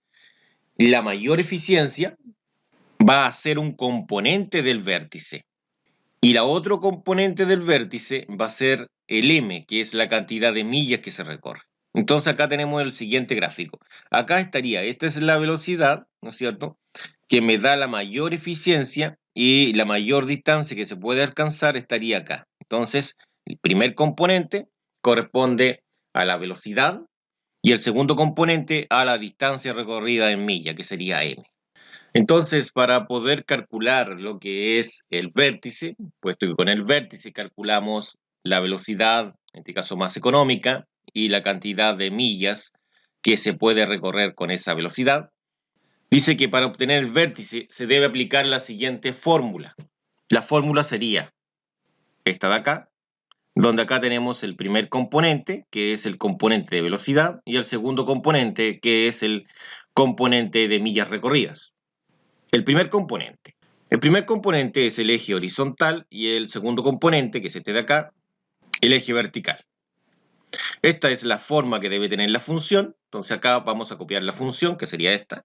la mayor eficiencia va a ser un componente del vértice. Y la otro componente del vértice va a ser el m, que es la cantidad de millas que se recorre. Entonces acá tenemos el siguiente gráfico. Acá estaría, esta es la velocidad, ¿no es cierto?, que me da la mayor eficiencia y la mayor distancia que se puede alcanzar estaría acá. Entonces, el primer componente corresponde a la velocidad y el segundo componente a la distancia recorrida en milla, que sería m. Entonces, para poder calcular lo que es el vértice, puesto que con el vértice calculamos la velocidad, en este caso más económica, y la cantidad de millas que se puede recorrer con esa velocidad, dice que para obtener el vértice se debe aplicar la siguiente fórmula. La fórmula sería esta de acá, donde acá tenemos el primer componente, que es el componente de velocidad, y el segundo componente, que es el componente de millas recorridas. El primer componente. El primer componente es el eje horizontal y el segundo componente, que es este de acá, el eje vertical. Esta es la forma que debe tener la función. Entonces acá vamos a copiar la función, que sería esta.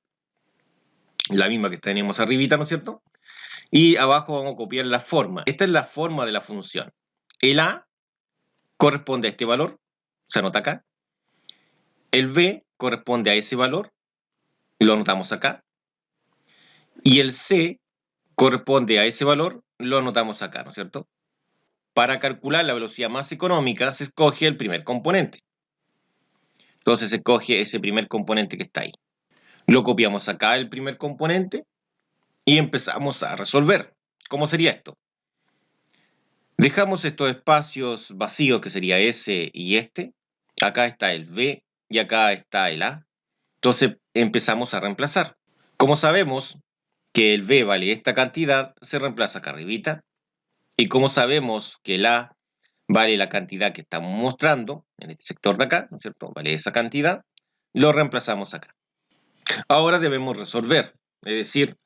La misma que tenemos arribita, ¿no es cierto? Y abajo vamos a copiar la forma. Esta es la forma de la función. El A corresponde a este valor, se anota acá. El B corresponde a ese valor, lo anotamos acá. Y el C corresponde a ese valor, lo anotamos acá, ¿no es cierto? Para calcular la velocidad más económica se escoge el primer componente. Entonces se escoge ese primer componente que está ahí. Lo copiamos acá, el primer componente, y empezamos a resolver. ¿Cómo sería esto? Dejamos estos espacios vacíos, que sería ese y este. Acá está el B y acá está el A. Entonces empezamos a reemplazar. Como sabemos que el B vale esta cantidad, se reemplaza acá arribita. Y como sabemos que el A vale la cantidad que estamos mostrando en este sector de acá, ¿no es cierto? Vale esa cantidad, lo reemplazamos acá. Ahora debemos resolver, es decir,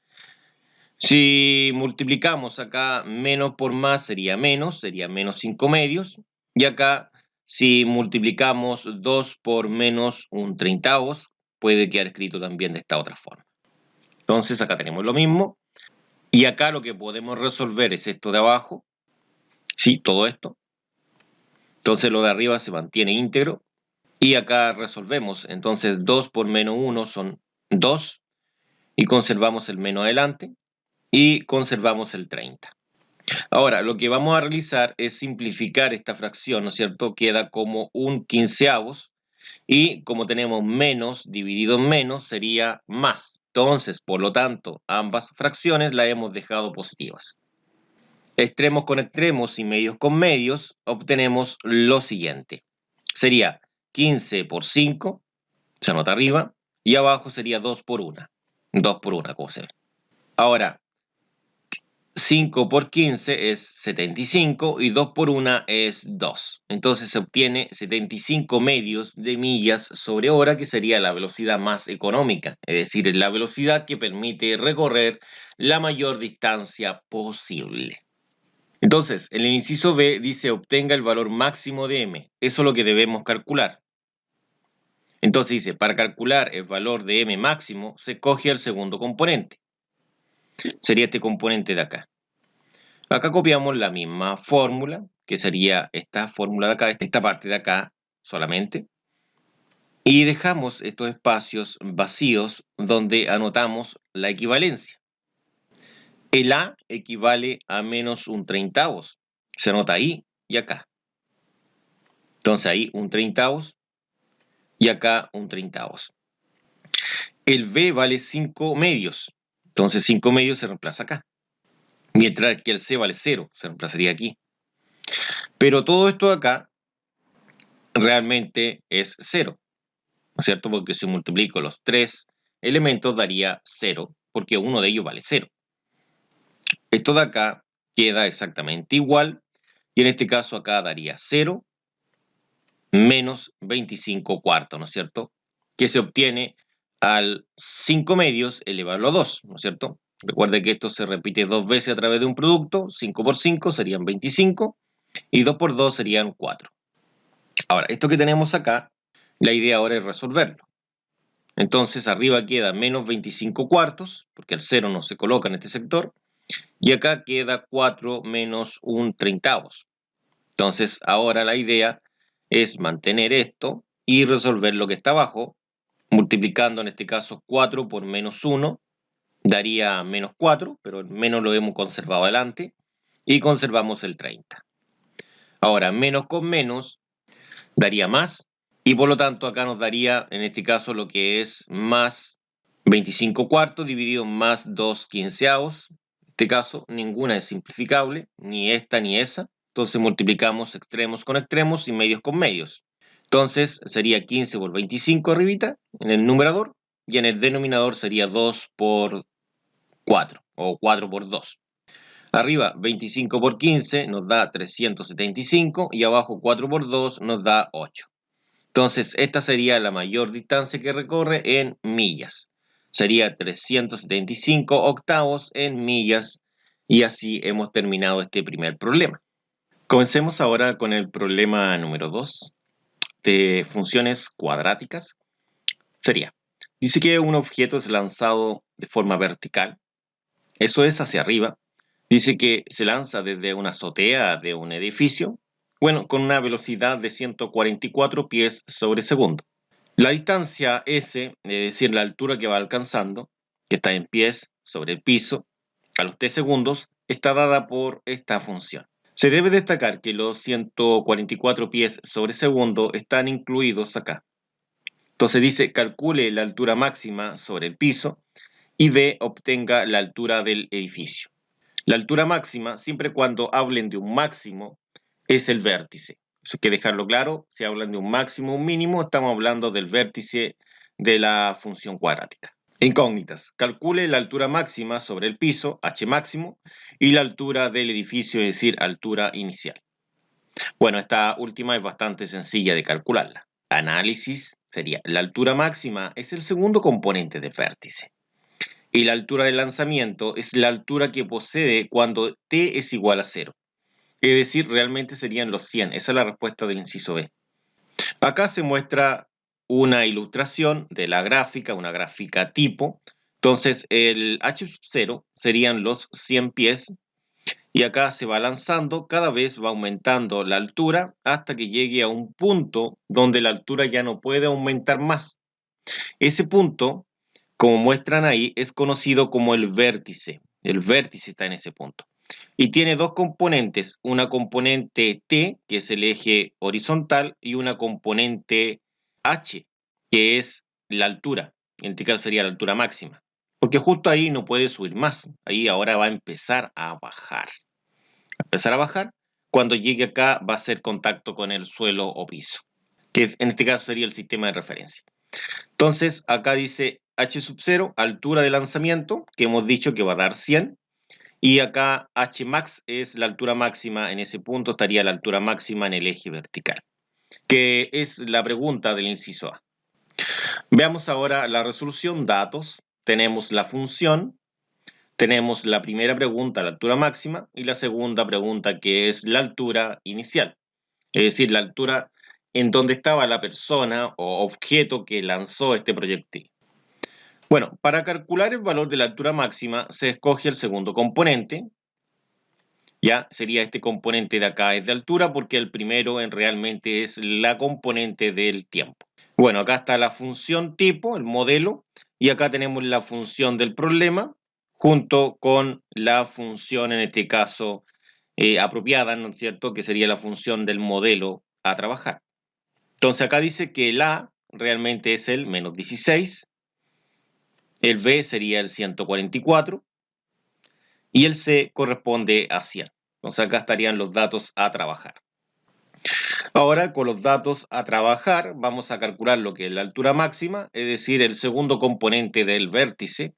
si multiplicamos acá menos por más sería menos 5 medios, y acá si multiplicamos 2 por menos un treintavos, puede quedar escrito también de esta otra forma. Entonces acá tenemos lo mismo, y acá lo que podemos resolver es esto de abajo, sí, todo esto. Entonces lo de arriba se mantiene íntegro. Y acá resolvemos. Entonces 2 por menos 1 son 2. Y conservamos el menos adelante. Y conservamos el 30. Ahora, lo que vamos a realizar es simplificar esta fracción, ¿no es cierto? Queda como un quinceavos. Y como tenemos menos dividido en menos, sería más. Entonces, por lo tanto, ambas fracciones las hemos dejado positivas. Extremos con extremos y medios con medios, obtenemos lo siguiente. Sería 15 por 5, se anota arriba, y abajo sería 2 por 1. 2 por 1, como se ve. Ahora, 5 por 15 es 75 y 2 por 1 es 2. Entonces se obtiene 75 medios de millas sobre hora, que sería la velocidad más económica, es decir, la velocidad que permite recorrer la mayor distancia posible. Entonces, el inciso B dice obtenga el valor máximo de m. Eso es lo que debemos calcular. Entonces dice, para calcular el valor de m máximo, se coge el segundo componente. Sería este componente de acá. Acá copiamos la misma fórmula, que sería esta fórmula de acá, esta parte de acá solamente. Y dejamos estos espacios vacíos donde anotamos la equivalencia. El A equivale a menos un treintavos. Se anota ahí y acá. Entonces ahí un treintavos y acá un treintavos. El B vale 5 medios. Entonces 5 medios se reemplaza acá. Mientras que el C vale 0, se reemplazaría aquí. Pero todo esto de acá realmente es 0. ¿No es cierto? Porque si multiplico los 3 elementos daría 0, porque uno de ellos vale 0. Esto de acá queda exactamente igual, y en este caso acá daría 0 menos 25 cuartos, ¿no es cierto? Que se obtiene al 5 medios elevado a 2, ¿no es cierto? Recuerde que esto se repite 2 veces a través de un producto, 5 por 5 serían 25, y 2 por 2 serían 4. Ahora, esto que tenemos acá, la idea ahora es resolverlo. Entonces arriba queda menos 25 cuartos, porque el 0 no se coloca en este sector, y acá queda 4 menos un treintavos. Entonces ahora la idea es mantener esto y resolver lo que está abajo, multiplicando en este caso 4 por menos 1, daría menos 4, pero el menos lo hemos conservado adelante, y conservamos el 30. Ahora, menos con menos daría más, y por lo tanto acá nos daría, en este caso, lo que es más 25 cuartos dividido en más 2 quinceavos. En este caso, ninguna es simplificable, ni esta ni esa. Entonces multiplicamos extremos con extremos y medios con medios. Entonces sería 15 por 25 arribita en el numerador, y en el denominador sería 2 por 4 o 4 por 2. Arriba 25 por 15 nos da 375 y abajo 4 por 2 nos da 8. Entonces esta sería la mayor distancia que recorre en millas. Sería 375 octavos en millas, y así hemos terminado este primer problema. Comencemos ahora con el problema número 2 de funciones cuadráticas. Dice que un objeto es lanzado de forma vertical, eso es hacia arriba. Dice que se lanza desde una azotea de un edificio, bueno, con una velocidad de 144 pies sobre segundo. La distancia S, es decir, la altura que va alcanzando, que está en pies sobre el piso, a los t segundos, está dada por esta función. Se debe destacar que los 144 pies sobre segundo están incluidos acá. Entonces dice, calcule la altura máxima sobre el piso y B, obtenga la altura del edificio. La altura máxima, siempre cuando hablen de un máximo, es el vértice. Eso hay que dejarlo claro. Si hablan de un máximo o un mínimo, estamos hablando del vértice de la función cuadrática. Incógnitas. Calcule la altura máxima sobre el piso, h máximo, y la altura del edificio, es decir, altura inicial. Bueno, esta última es bastante sencilla de calcularla. Análisis sería, la altura máxima es el segundo componente del vértice. Y la altura de lanzamiento es la altura que posee cuando t es igual a 0. Es decir, realmente serían los 100. Esa es la respuesta del inciso B. Acá se muestra una ilustración de la gráfica, una gráfica tipo. Entonces, el h0 serían los 100 pies. Y acá se va lanzando, cada vez va aumentando la altura hasta que llegue a un punto donde la altura ya no puede aumentar más. Ese punto, como muestran ahí, es conocido como el vértice. El vértice está en ese punto. Y tiene dos componentes, una componente T, que es el eje horizontal, y una componente H, que es la altura. En este caso sería la altura máxima. Porque justo ahí no puede subir más. Ahí ahora va a empezar a bajar. Empezar a bajar. Cuando llegue acá va a hacer contacto con el suelo o piso, que en este caso sería el sistema de referencia. Entonces, acá dice h0, altura de lanzamiento, que hemos dicho que va a dar 100. Y acá Hmax es la altura máxima, en ese punto estaría la altura máxima en el eje vertical, que es la pregunta del inciso A. Veamos ahora la resolución, datos. Tenemos la función, tenemos la primera pregunta, la altura máxima, y la segunda pregunta, que es la altura inicial. Es decir, la altura en donde estaba la persona o objeto que lanzó este proyectil. Bueno, para calcular el valor de la altura máxima se escoge el segundo componente. Ya sería este componente de acá es de altura porque el primero realmente es la componente del tiempo. Bueno, acá está la función tipo, el modelo, y acá tenemos la función del problema junto con la función, en este caso, apropiada, ¿no es cierto?, que sería la función del modelo a trabajar. Entonces acá dice que el A realmente es el menos 16, el B sería el 144 y el C corresponde a 100. Entonces acá estarían los datos a trabajar. Ahora con los datos a trabajar vamos a calcular lo que es la altura máxima, es decir, el segundo componente del vértice,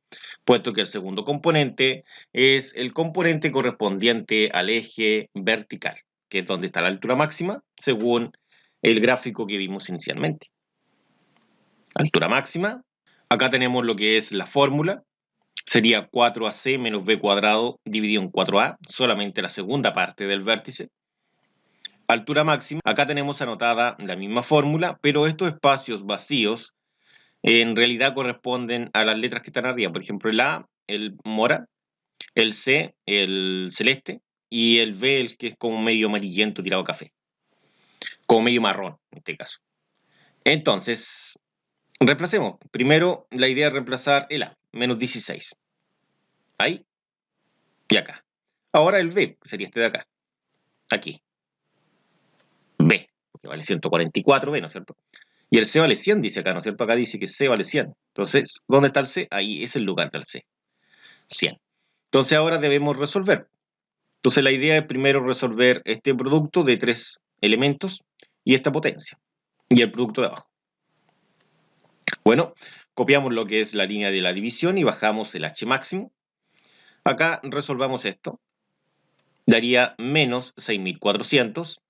puesto que el segundo componente es el componente correspondiente al eje vertical, que es donde está la altura máxima, según el gráfico que vimos inicialmente. Altura máxima, acá tenemos lo que es la fórmula, sería 4ac menos b cuadrado dividido en 4a, solamente la segunda parte del vértice. Altura máxima, acá tenemos anotada la misma fórmula, pero estos espacios vacíos en realidad corresponden a las letras que están arriba. Por ejemplo, el A, el mora, el C, el celeste, y el B, el que es como medio amarillento tirado a café. Como medio marrón, en este caso. Entonces, reemplacemos. Primero, la idea es reemplazar el A, menos 16. Ahí y acá. Ahora el B, sería este de acá. Aquí. que vale 144b, ¿no es cierto? Y el C vale 100, dice acá, ¿no es cierto? Acá dice que C vale 100. Entonces, ¿dónde está el C? Ahí es el lugar del C, 100. Entonces ahora debemos resolver. Entonces la idea es primero resolver este producto de 3 elementos y esta potencia, y el producto de abajo. Bueno, copiamos lo que es la línea de la división y bajamos el H máximo. Acá resolvamos esto. Daría menos 6400.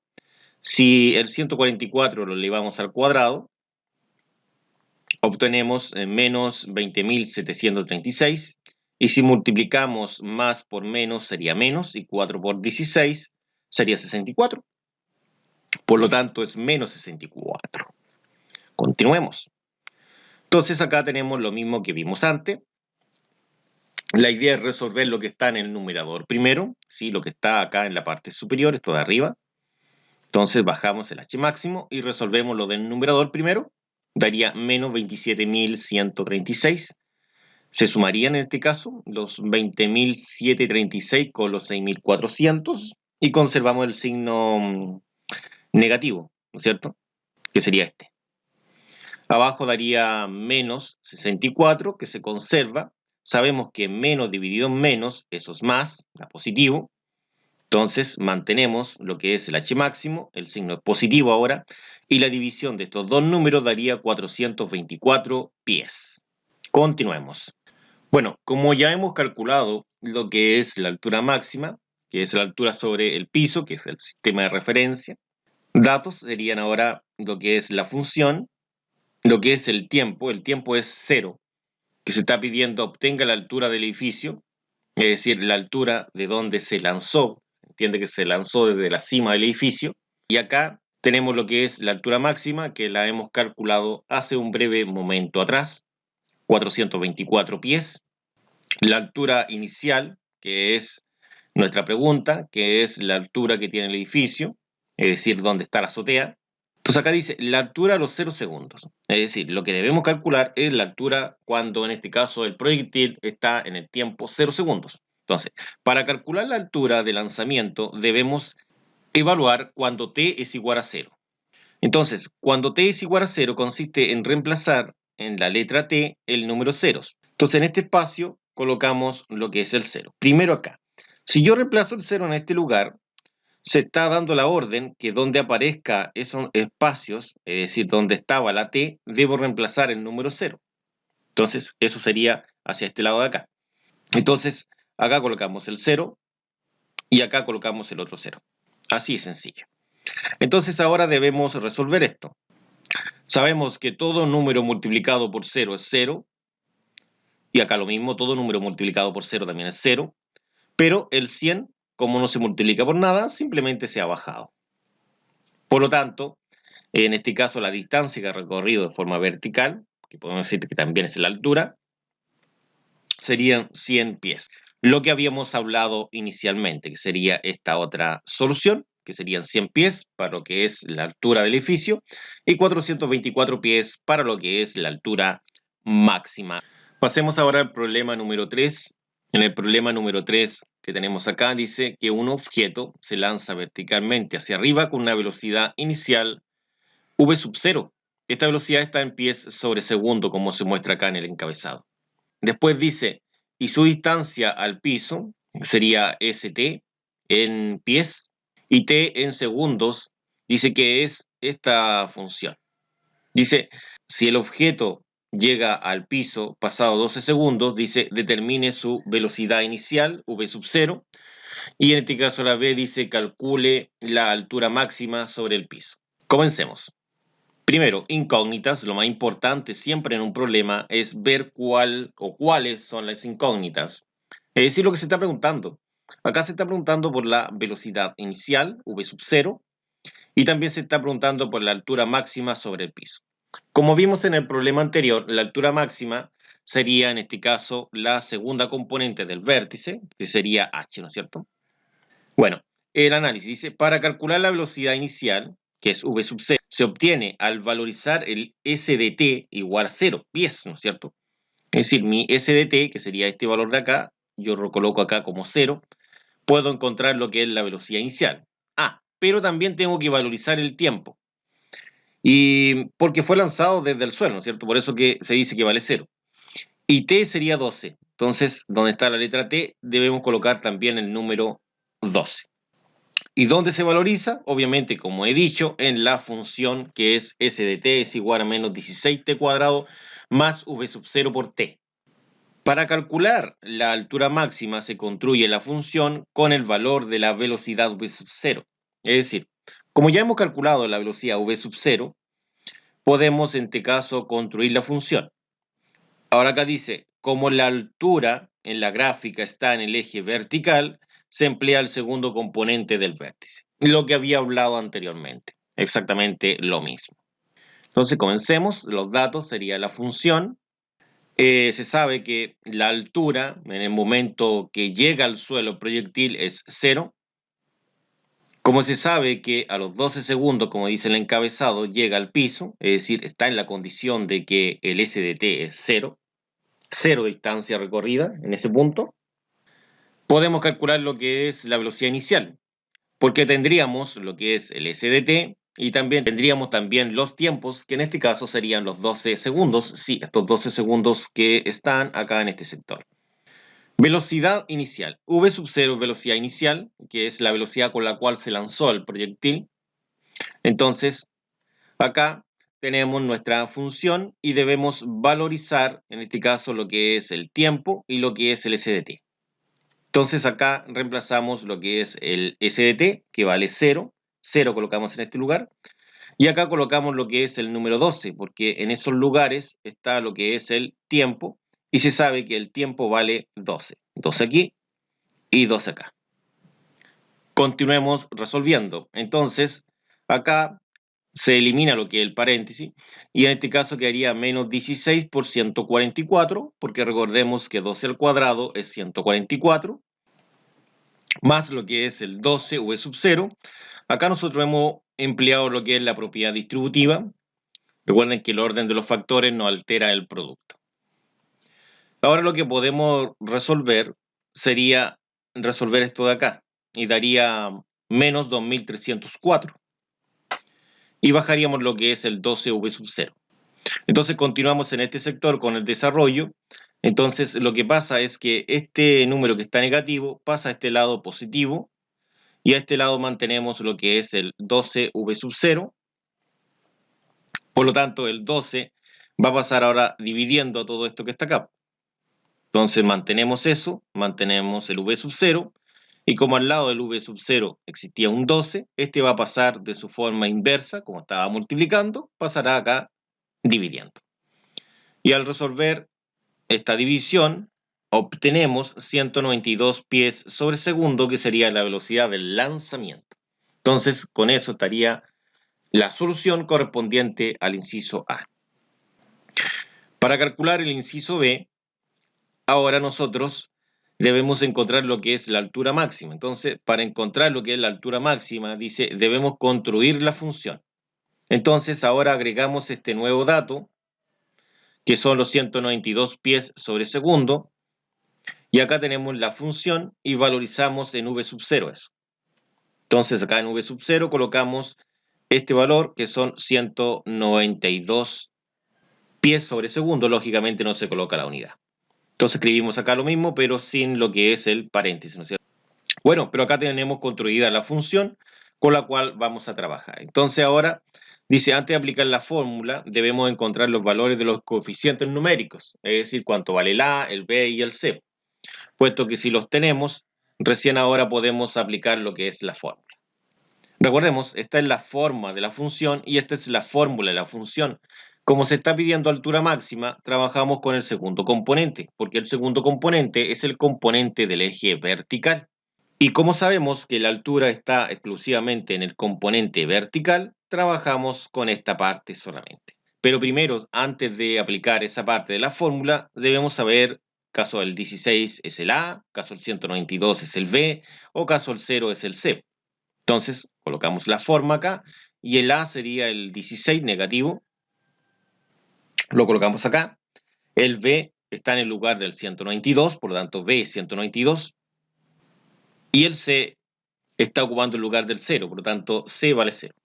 Si el 144 lo elevamos al cuadrado, obtenemos menos 20.736. Y si multiplicamos más por menos sería menos, y 4 por 16 sería 64. Por lo tanto es menos 64. Continuemos. Entonces acá tenemos lo mismo que vimos antes. La idea es resolver lo que está en el numerador primero, ¿sí? Lo que está acá en la parte superior, esto de arriba. Entonces bajamos el H máximo y resolvemos lo del numerador primero. Daría menos 27.136. Se sumarían en este caso los 20.736 con los 6.400 y conservamos el signo negativo, ¿no es cierto? Que sería este. Abajo daría menos 64, que se conserva. Sabemos que menos dividido en menos, eso es más, da positivo. Entonces mantenemos lo que es el H máximo, el signo es positivo ahora, y la división de estos dos números daría 424 pies. Continuemos. Bueno, como ya hemos calculado lo que es la altura máxima, que es la altura sobre el piso, que es el sistema de referencia, datos serían ahora lo que es la función, lo que es el tiempo es 0, que se está pidiendo obtenga la altura del edificio, es decir, la altura de donde se lanzó, entiende que se lanzó desde la cima del edificio, y acá tenemos lo que es la altura máxima, que la hemos calculado hace un breve momento atrás, 424 pies, la altura inicial, que es nuestra pregunta, que es la altura que tiene el edificio, es decir, dónde está la azotea. Entonces acá dice la altura a los 0 segundos. Es decir, lo que debemos calcular es la altura cuando en este caso el proyectil está en el tiempo 0 segundos. Entonces, para calcular la altura de lanzamiento debemos evaluar cuando t es igual a 0. Entonces, cuando t es igual a 0 consiste en reemplazar en la letra t el número ceros. Entonces en este espacio colocamos lo que es el 0. Primero acá. Si yo reemplazo el 0 en este lugar, se está dando la orden que donde aparezca esos espacios, es decir, donde estaba la t, debo reemplazar el número 0. Entonces, eso sería hacia este lado de acá. Entonces, acá colocamos el 0 y acá colocamos el otro 0. Así es sencillo. Entonces, ahora debemos resolver esto. Sabemos que todo número multiplicado por 0 es 0. Y acá lo mismo, todo número multiplicado por 0 también es 0. Pero el 100, como no se multiplica por nada, simplemente se ha bajado. Por lo tanto, en este caso la distancia que ha recorrido de forma vertical, que podemos decir que también es la altura, serían 100 pies. Lo que habíamos hablado inicialmente, que sería esta otra solución, que serían 100 pies para lo que es la altura del edificio y 424 pies para lo que es la altura máxima. Pasemos ahora al problema número 3. En el problema número 3 que tenemos acá dice que un objeto se lanza verticalmente hacia arriba con una velocidad inicial v sub 0. Esta velocidad está en pies sobre segundo, como se muestra acá en el encabezado. Después dice, y su distancia al piso sería st en pies, y t en segundos, dice que es esta función. Dice, si el objeto llega al piso pasado 12 segundos, dice, determine su velocidad inicial, v sub 0, y en este caso la b dice, calcule la altura máxima sobre el piso. Comencemos. Primero, incógnitas. Lo más importante siempre en un problema es ver cuál o cuáles son las incógnitas. Es decir, lo que se está preguntando. Acá se está preguntando por la velocidad inicial, v sub 0, y también se está preguntando por la altura máxima sobre el piso. Como vimos en el problema anterior, la altura máxima sería en este caso la segunda componente del vértice, que sería h, ¿no es cierto? Bueno, el análisis dice, para calcular la velocidad inicial, que es v sub 0, se obtiene al valorizar el s de t igual a 0, pies, ¿no es cierto? Es decir, mi s de t, que sería este valor de acá, yo lo coloco acá como 0, puedo encontrar lo que es la velocidad inicial. Ah, pero también tengo que valorizar el tiempo. Y porque fue lanzado desde el suelo, ¿no es cierto? Por eso que se dice que vale 0. Y T sería 12. Entonces, donde está la letra T, debemos colocar también el número 12. ¿Y dónde se valoriza? Obviamente, como he dicho, en la función que es S de T es igual a menos 16T cuadrado más V sub 0 por T. Para calcular la altura máxima se construye la función con el valor de la velocidad V sub 0. Es decir, como ya hemos calculado la velocidad V sub 0, podemos en este caso construir la función. Ahora acá dice, como la altura en la gráfica está en el eje vertical, se emplea el segundo componente del vértice. Lo que había hablado anteriormente, exactamente lo mismo. Entonces comencemos, los datos sería la función. Se sabe que la altura en el momento que llega al suelo el proyectil es 0. Como se sabe que a los 12 segundos, como dice el encabezado, llega al piso, es decir, está en la condición de que el S de t es 0, 0 distancia recorrida en ese punto, podemos calcular lo que es la velocidad inicial, porque tendríamos lo que es el S de t y también tendríamos también los tiempos, que en este caso serían los 12 segundos, sí, estos 12 segundos que están acá en este sector. Velocidad inicial. V sub 0 es velocidad inicial, que es la velocidad con la cual se lanzó el proyectil. Entonces, acá tenemos nuestra función y debemos valorizar, en este caso, lo que es el tiempo y lo que es el S de t. Entonces acá reemplazamos lo que es el S de t, que vale 0. 0 colocamos en este lugar. Y acá colocamos lo que es el número 12, porque en esos lugares está lo que es el tiempo. Y se sabe que el tiempo vale 12. 12 aquí y 12 acá. Continuemos resolviendo. Entonces, acá se elimina lo que es el paréntesis y en este caso quedaría menos 16 por 144, porque recordemos que 12 al cuadrado es 144, más lo que es el 12 V sub 0. Acá nosotros hemos empleado lo que es la propiedad distributiva. Recuerden que el orden de los factores no altera el producto. Ahora lo que podemos resolver sería resolver esto de acá y daría menos 2304. Y bajaríamos lo que es el 12V sub 0. Entonces continuamos en este sector con el desarrollo. Entonces lo que pasa es que este número que está negativo pasa a este lado positivo y a este lado mantenemos lo que es el 12V sub 0. Por lo tanto, el 12 va a pasar ahora dividiendo todo esto que está acá. Entonces mantenemos eso, mantenemos el V sub 0, y como al lado del V sub 0 existía un 12, este va a pasar de su forma inversa, como estaba multiplicando, pasará acá dividiendo. Y al resolver esta división, obtenemos 192 pies sobre segundo, que sería la velocidad del lanzamiento. Entonces, con eso estaría la solución correspondiente al inciso A. Para calcular el inciso B, ahora nosotros debemos encontrar lo que es la altura máxima. Entonces, para encontrar lo que es la altura máxima, dice, debemos construir la función. Entonces, ahora agregamos este nuevo dato, que son los 192 pies sobre segundo, y acá tenemos la función y valorizamos en V sub 0 eso. Entonces, acá en V sub 0 colocamos este valor, que son 192 pies sobre segundo. Lógicamente no se coloca la unidad. Entonces escribimos acá lo mismo, pero sin lo que es el paréntesis, ¿no es cierto? Bueno, pero acá tenemos construida la función con la cual vamos a trabajar. Entonces ahora dice, antes de aplicar la fórmula, debemos encontrar los valores de los coeficientes numéricos, es decir, cuánto vale el A, el B y el C. Puesto que si los tenemos, recién ahora podemos aplicar lo que es la fórmula. Recordemos, esta es la forma de la función y esta es la fórmula de la función. Como se está pidiendo altura máxima, trabajamos con el segundo componente, porque el segundo componente es el componente del eje vertical. Y como sabemos que la altura está exclusivamente en el componente vertical, trabajamos con esta parte solamente. Pero primero, antes de aplicar esa parte de la fórmula, debemos saber, caso del 16 es el A, caso del 192 es el B, o caso del 0 es el C. Entonces, colocamos la forma acá, y el A sería el 16 negativo, lo colocamos acá. El B está en el lugar del 192, por lo tanto B es 192. Y el C está ocupando el lugar del 0, por lo tanto C vale 0.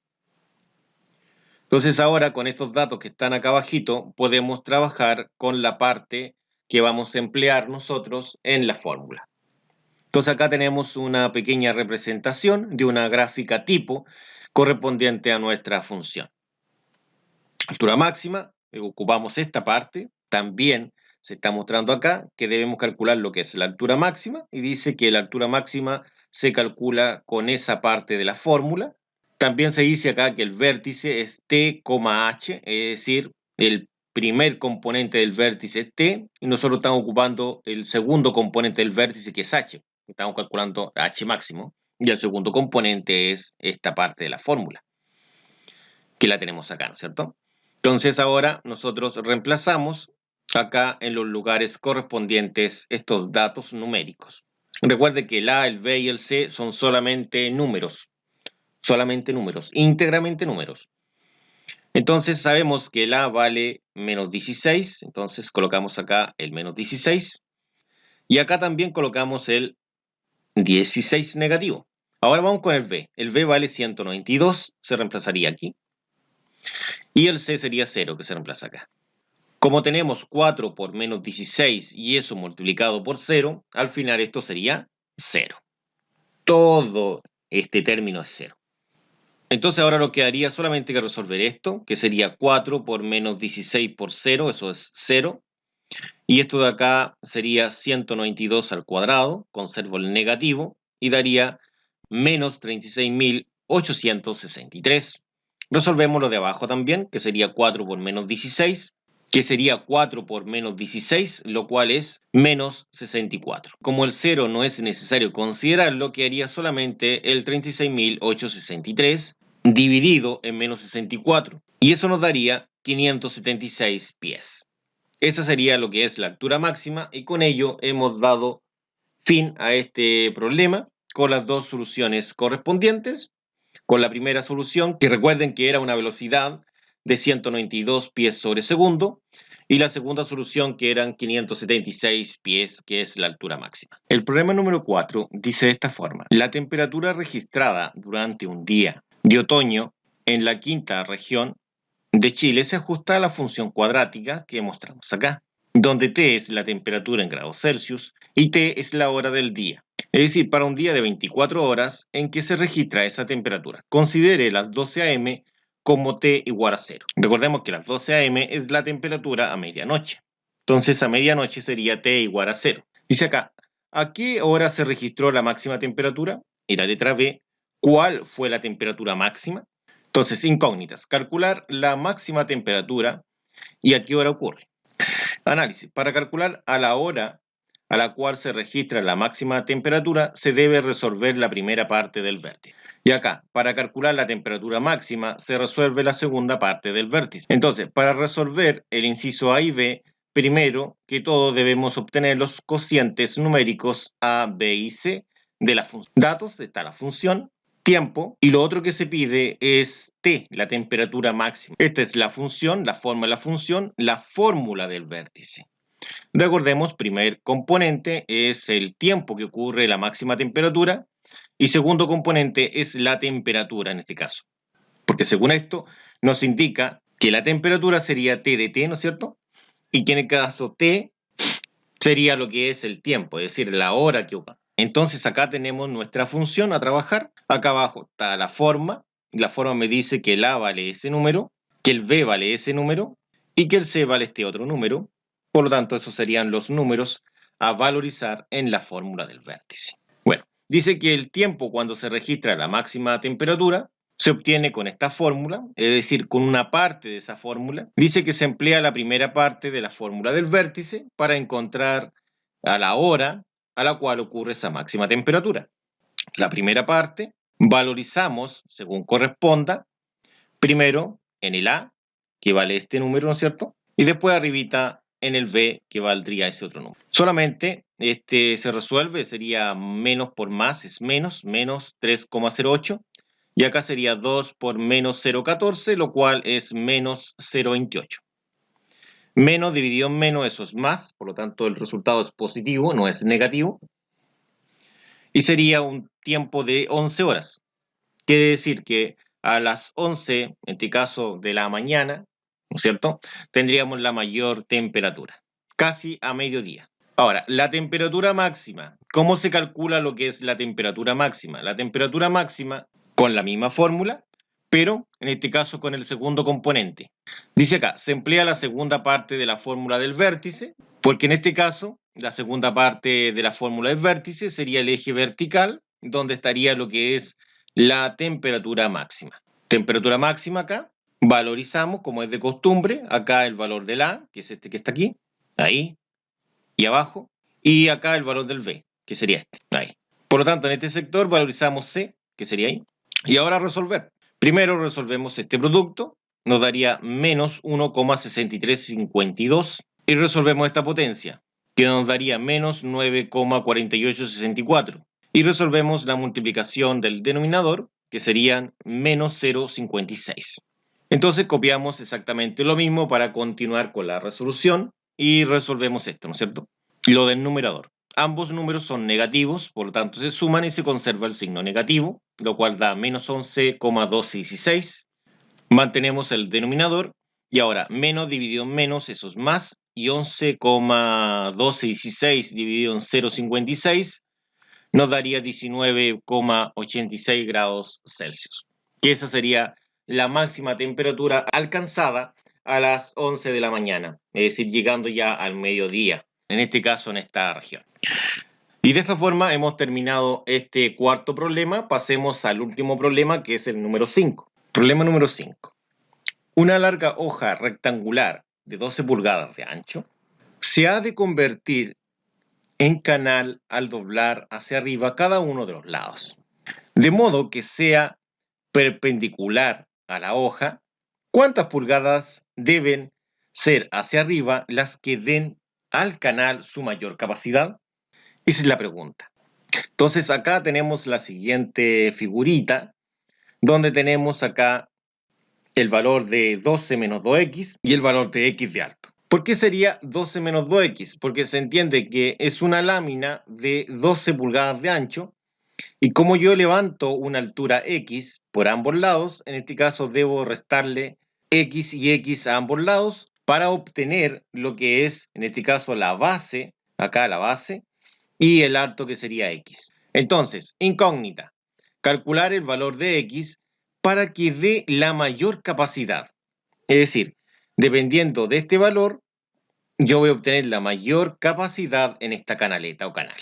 Entonces ahora con estos datos que están acá abajito podemos trabajar con la parte que vamos a emplear nosotros en la fórmula. Entonces acá tenemos una pequeña representación de una gráfica tipo correspondiente a nuestra función. Altura máxima, ocupamos esta parte, también se está mostrando acá que debemos calcular lo que es la altura máxima y dice que la altura máxima se calcula con esa parte de la fórmula. También se dice acá que el vértice es t, h, es decir, el primer componente del vértice es t y nosotros estamos ocupando el segundo componente del vértice que es h. Estamos calculando h máximo y el segundo componente es esta parte de la fórmula que la tenemos acá, ¿no es cierto? Entonces ahora nosotros reemplazamos acá en los lugares correspondientes estos datos numéricos. Recuerde que el A, el B y el C son solamente números, íntegramente números. Entonces sabemos que el A vale menos 16, entonces colocamos acá el menos 16 y acá también colocamos el 16 negativo. Ahora vamos con el B vale 192, se reemplazaría aquí. Y el C sería 0, que se reemplaza acá. Como tenemos 4 por menos 16 y eso multiplicado por 0, al final esto sería 0. Todo este término es 0. Entonces ahora lo que haría solamente que resolver esto, que sería 4 por menos 16 por 0, eso es 0. Y esto de acá sería 192 al cuadrado, conservo el negativo, y daría menos 36.863. Resolvemos lo de abajo también, que sería 4 por menos 16, que sería 4 por menos 16, lo cual es menos 64. Como el 0 no es necesario considerarlo, quedaría solamente el 36.863 dividido en menos 64. Y eso nos daría 576 pies. Esa sería lo que es la altura máxima y con ello hemos dado fin a este problema con las dos soluciones correspondientes. Con la primera solución, que recuerden que era una velocidad de 192 pies sobre segundo, y la segunda solución que eran 576 pies, que es la altura máxima. El problema número 4 dice de esta forma: la temperatura registrada durante un día de otoño en la quinta región de Chile se ajusta a la función cuadrática que mostramos acá, donde T es la temperatura en grados Celsius y T es la hora del día. Es decir, para un día de 24 horas en que se registra esa temperatura. Considere las 12 a.m. como T igual a 0. Recordemos que las 12 a.m. es la temperatura a medianoche. Entonces a medianoche sería T igual a 0. Dice acá, ¿a qué hora se registró la máxima temperatura? Y la letra B, ¿cuál fue la temperatura máxima? Entonces, incógnitas. Calcular la máxima temperatura y a qué hora ocurre. Análisis. Para calcular a la hora a la cual se registra la máxima temperatura, se debe resolver la primera parte del vértice. Y acá, para calcular la temperatura máxima, se resuelve la segunda parte del vértice. Entonces, para resolver el inciso A y B, primero que todo debemos obtener los cocientes numéricos A, B y C de la función. Datos, está la función, tiempo, y lo otro que se pide es T, la temperatura máxima. Esta es la función, la forma de la función, la fórmula del vértice. Recordemos, primer componente es el tiempo que ocurre la máxima temperatura y segundo componente es la temperatura en este caso. Porque según esto nos indica que la temperatura sería T de T, ¿no es cierto? Y que en el caso T sería lo que es el tiempo, es decir, la hora que ocurre. Entonces acá tenemos nuestra función a trabajar. Acá abajo está la forma. La forma me dice que el A vale ese número, que el B vale ese número y que el C vale este otro número. Por lo tanto, esos serían los números a valorizar en la fórmula del vértice. Bueno, dice que el tiempo cuando se registra la máxima temperatura se obtiene con esta fórmula, es decir, con una parte de esa fórmula. Dice que se emplea la primera parte de la fórmula del vértice para encontrar a la hora a la cual ocurre esa máxima temperatura. La primera parte valorizamos según corresponda, primero en el A, que vale este número, ¿no es cierto? Y después arribita en el B, que valdría ese otro número. Solamente se resuelve, sería menos por más, es menos 3,08. Y acá sería 2 por menos 0,14, lo cual es menos 0,28. Menos dividido en menos, eso es más, por lo tanto el resultado es positivo, no es negativo. Y sería un tiempo de 11 horas. Quiere decir que a las 11, en este caso de la mañana, ¿no es cierto?, tendríamos la mayor temperatura, casi a mediodía. Ahora, la temperatura máxima. ¿Cómo se calcula lo que es la temperatura máxima? La temperatura máxima con la misma fórmula, pero en este caso con el segundo componente. Dice acá, se emplea la segunda parte de la fórmula del vértice, porque en este caso la segunda parte de la fórmula del vértice sería el eje vertical, donde estaría lo que es la temperatura máxima. Temperatura máxima acá, valorizamos como es de costumbre, acá el valor del A, que es este que está aquí, ahí, y abajo, y acá el valor del B, que sería este, ahí. Por lo tanto, en este sector valorizamos C, que sería ahí, y ahora resolver. Primero resolvemos este producto, nos daría menos 1,6352, y resolvemos esta potencia, que nos daría menos 9,4864, y resolvemos la multiplicación del denominador, que serían menos 0,56. Entonces copiamos exactamente lo mismo para continuar con la resolución, y resolvemos esto, ¿no es cierto? Lo del numerador. Ambos números son negativos, por lo tanto se suman y se conserva el signo negativo, lo cual da menos 11,216. Mantenemos el denominador y ahora menos dividido en menos, eso es más, y 11,216 dividido en 0,56 nos daría 19,86 grados Celsius, que esa sería la máxima temperatura alcanzada a las 11 de la mañana, es decir, llegando ya al mediodía, en este caso en esta región. Y de esta forma hemos terminado este cuarto problema. Pasemos al último problema, que es el número 5. Problema número 5. Una larga hoja rectangular de 12 pulgadas de ancho se ha de convertir en canal al doblar hacia arriba cada uno de los lados, de modo que sea perpendicular a la hoja. ¿Cuántas pulgadas deben ser hacia arriba las que den al canal su mayor capacidad? Esa es la pregunta. Entonces acá tenemos la siguiente figurita, donde tenemos acá el valor de 12 menos 2x y el valor de x de alto. ¿Por qué sería 12 menos 2x? Porque se entiende que es una lámina de 12 pulgadas de ancho, y como yo levanto una altura x por ambos lados, en este caso debo restarle x y x a ambos lados para obtener lo que es, en este caso, la base, acá la base, y el alto, que sería x. Entonces, incógnita, calcular el valor de x para que dé la mayor capacidad. Es decir, dependiendo de este valor, yo voy a obtener la mayor capacidad en esta canaleta o canal.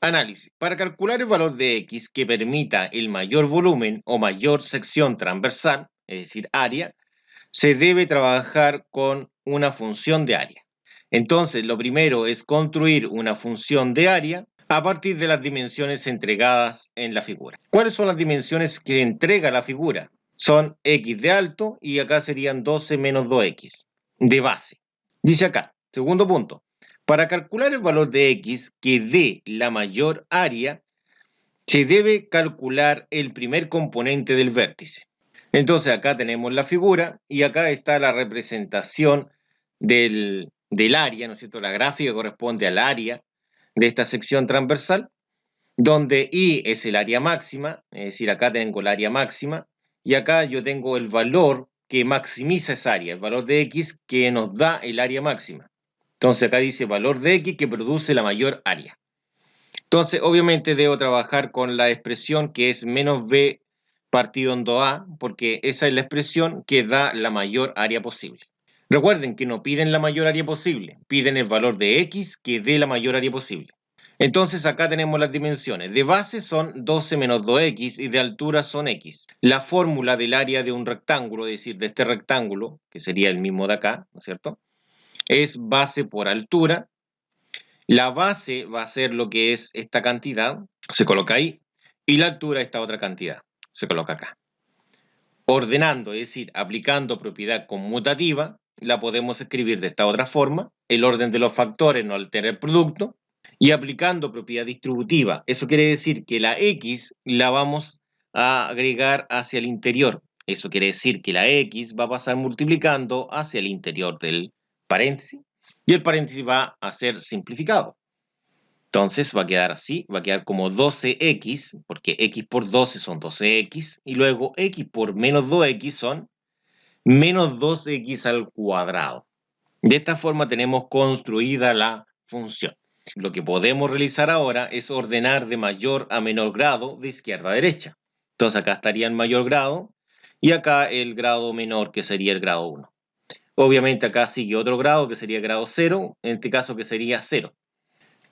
Análisis. Para calcular el valor de x que permita el mayor volumen o mayor sección transversal, es decir, área, se debe trabajar con una función de área. Entonces, lo primero es construir una función de área a partir de las dimensiones entregadas en la figura. ¿Cuáles son las dimensiones que entrega la figura? Son x de alto y acá serían 12 menos 2x de base. Dice acá, segundo punto, para calcular el valor de x que dé la mayor área, se debe calcular el primer componente del vértice. Entonces acá tenemos la figura y acá está la representación del área, ¿no es cierto? La gráfica corresponde al área de esta sección transversal, donde I es el área máxima, es decir, acá tengo el área máxima, y acá yo tengo el valor que maximiza esa área, el valor de x que nos da el área máxima. Entonces acá dice valor de x que produce la mayor área. Entonces, obviamente debo trabajar con la expresión que es menos b partido en 2a, porque esa es la expresión que da la mayor área posible. Recuerden que no piden la mayor área posible, piden el valor de x que dé la mayor área posible. Entonces acá tenemos las dimensiones. De base son 12 menos 2x y de altura son x. La fórmula del área de un rectángulo, es decir, de este rectángulo, que sería el mismo de acá, ¿no es cierto?, es base por altura. La base va a ser lo que es esta cantidad, se coloca ahí, y la altura esta otra cantidad, se coloca acá. Ordenando, es decir, aplicando propiedad conmutativa, la podemos escribir de esta otra forma. El orden de los factores no altera el producto. Y aplicando propiedad distributiva, eso quiere decir que la x la vamos a agregar hacia el interior. Eso quiere decir que la x va a pasar multiplicando hacia el interior del paréntesis y el paréntesis va a ser simplificado. Entonces va a quedar así, va a quedar como 12x, porque x por 12 son 12x, y luego x por menos 2x son menos 2x al cuadrado. De esta forma tenemos construida la función. Lo que podemos realizar ahora es ordenar de mayor a menor grado de izquierda a derecha. Entonces acá estaría el mayor grado y acá el grado menor, que sería el grado 1. Obviamente acá sigue otro grado que sería grado 0, en este caso que sería 0.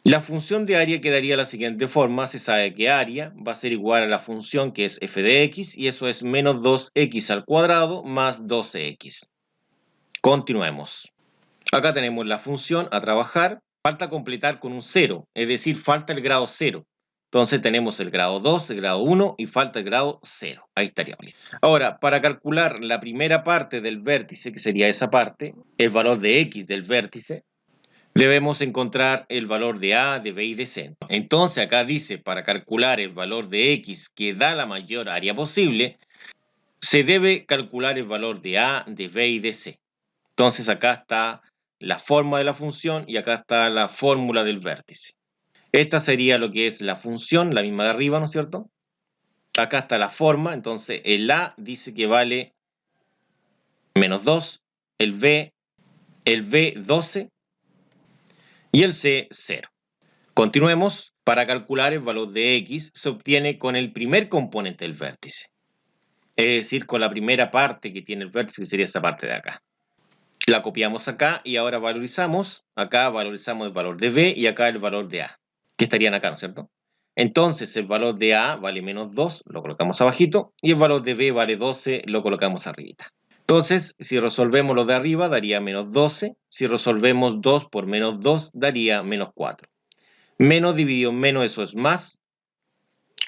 La función de área quedaría de la siguiente forma. Se sabe que área va a ser igual a la función que es f de x, y eso es menos 2x al cuadrado más 12x. Continuemos. Acá tenemos la función a trabajar. Falta completar con un 0, es decir, falta el grado 0. Entonces tenemos el grado 2, el grado 1 y falta el grado 0. Ahí estaríamos listos. Ahora, para calcular la primera parte del vértice, que sería esa parte, el valor de x del vértice, debemos encontrar el valor de A, de B y de C. Entonces acá dice, para calcular el valor de X que da la mayor área posible, se debe calcular el valor de A, de B y de C. Entonces acá está la forma de la función y acá está la fórmula del vértice. Esta sería lo que es la función, la misma de arriba, ¿no es cierto? Acá está la forma, entonces el A dice que vale menos 2, el B 12 y el C 0. Continuemos. Para calcular el valor de x se obtiene con el primer componente del vértice. Es decir, con la primera parte que tiene el vértice, que sería esta parte de acá. La copiamos acá y ahora valorizamos. Acá valorizamos el valor de b y acá el valor de a, que estarían acá, ¿no es cierto? Entonces el valor de a vale menos 2, lo colocamos abajito, y el valor de b vale 12, lo colocamos arribita. Entonces, si resolvemos lo de arriba, daría menos 12. Si resolvemos 2 por menos 2, daría menos 4. Menos dividido en menos, eso es más.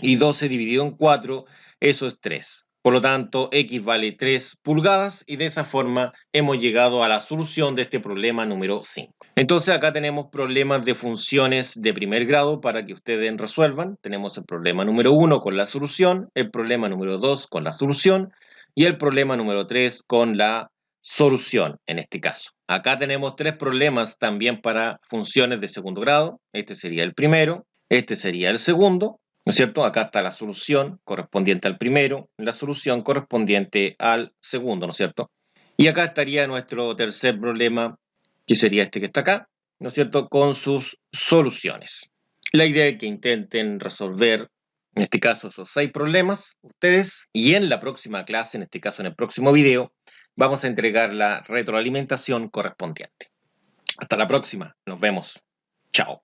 Y 12 dividido en 4, eso es 3. Por lo tanto, x vale 3 pulgadas y de esa forma hemos llegado a la solución de este problema número 5. Entonces acá tenemos problemas de funciones de primer grado para que ustedes resuelvan. Tenemos el problema número 1 con la solución, el problema número 2 con la solución y el problema número 3 con la solución en este caso. Acá tenemos 3 problemas también para funciones de segundo grado. Este sería el primero, este sería el segundo, ¿no es cierto? Acá está la solución correspondiente al primero, la solución correspondiente al segundo, ¿no es cierto? Y acá estaría nuestro tercer problema, que sería este que está acá, ¿no es cierto?, con sus soluciones. La idea es que intenten resolver, en este caso, esos 6 problemas ustedes, y en la próxima clase, en este caso en el próximo video, vamos a entregar la retroalimentación correspondiente. Hasta la próxima, nos vemos. Chao.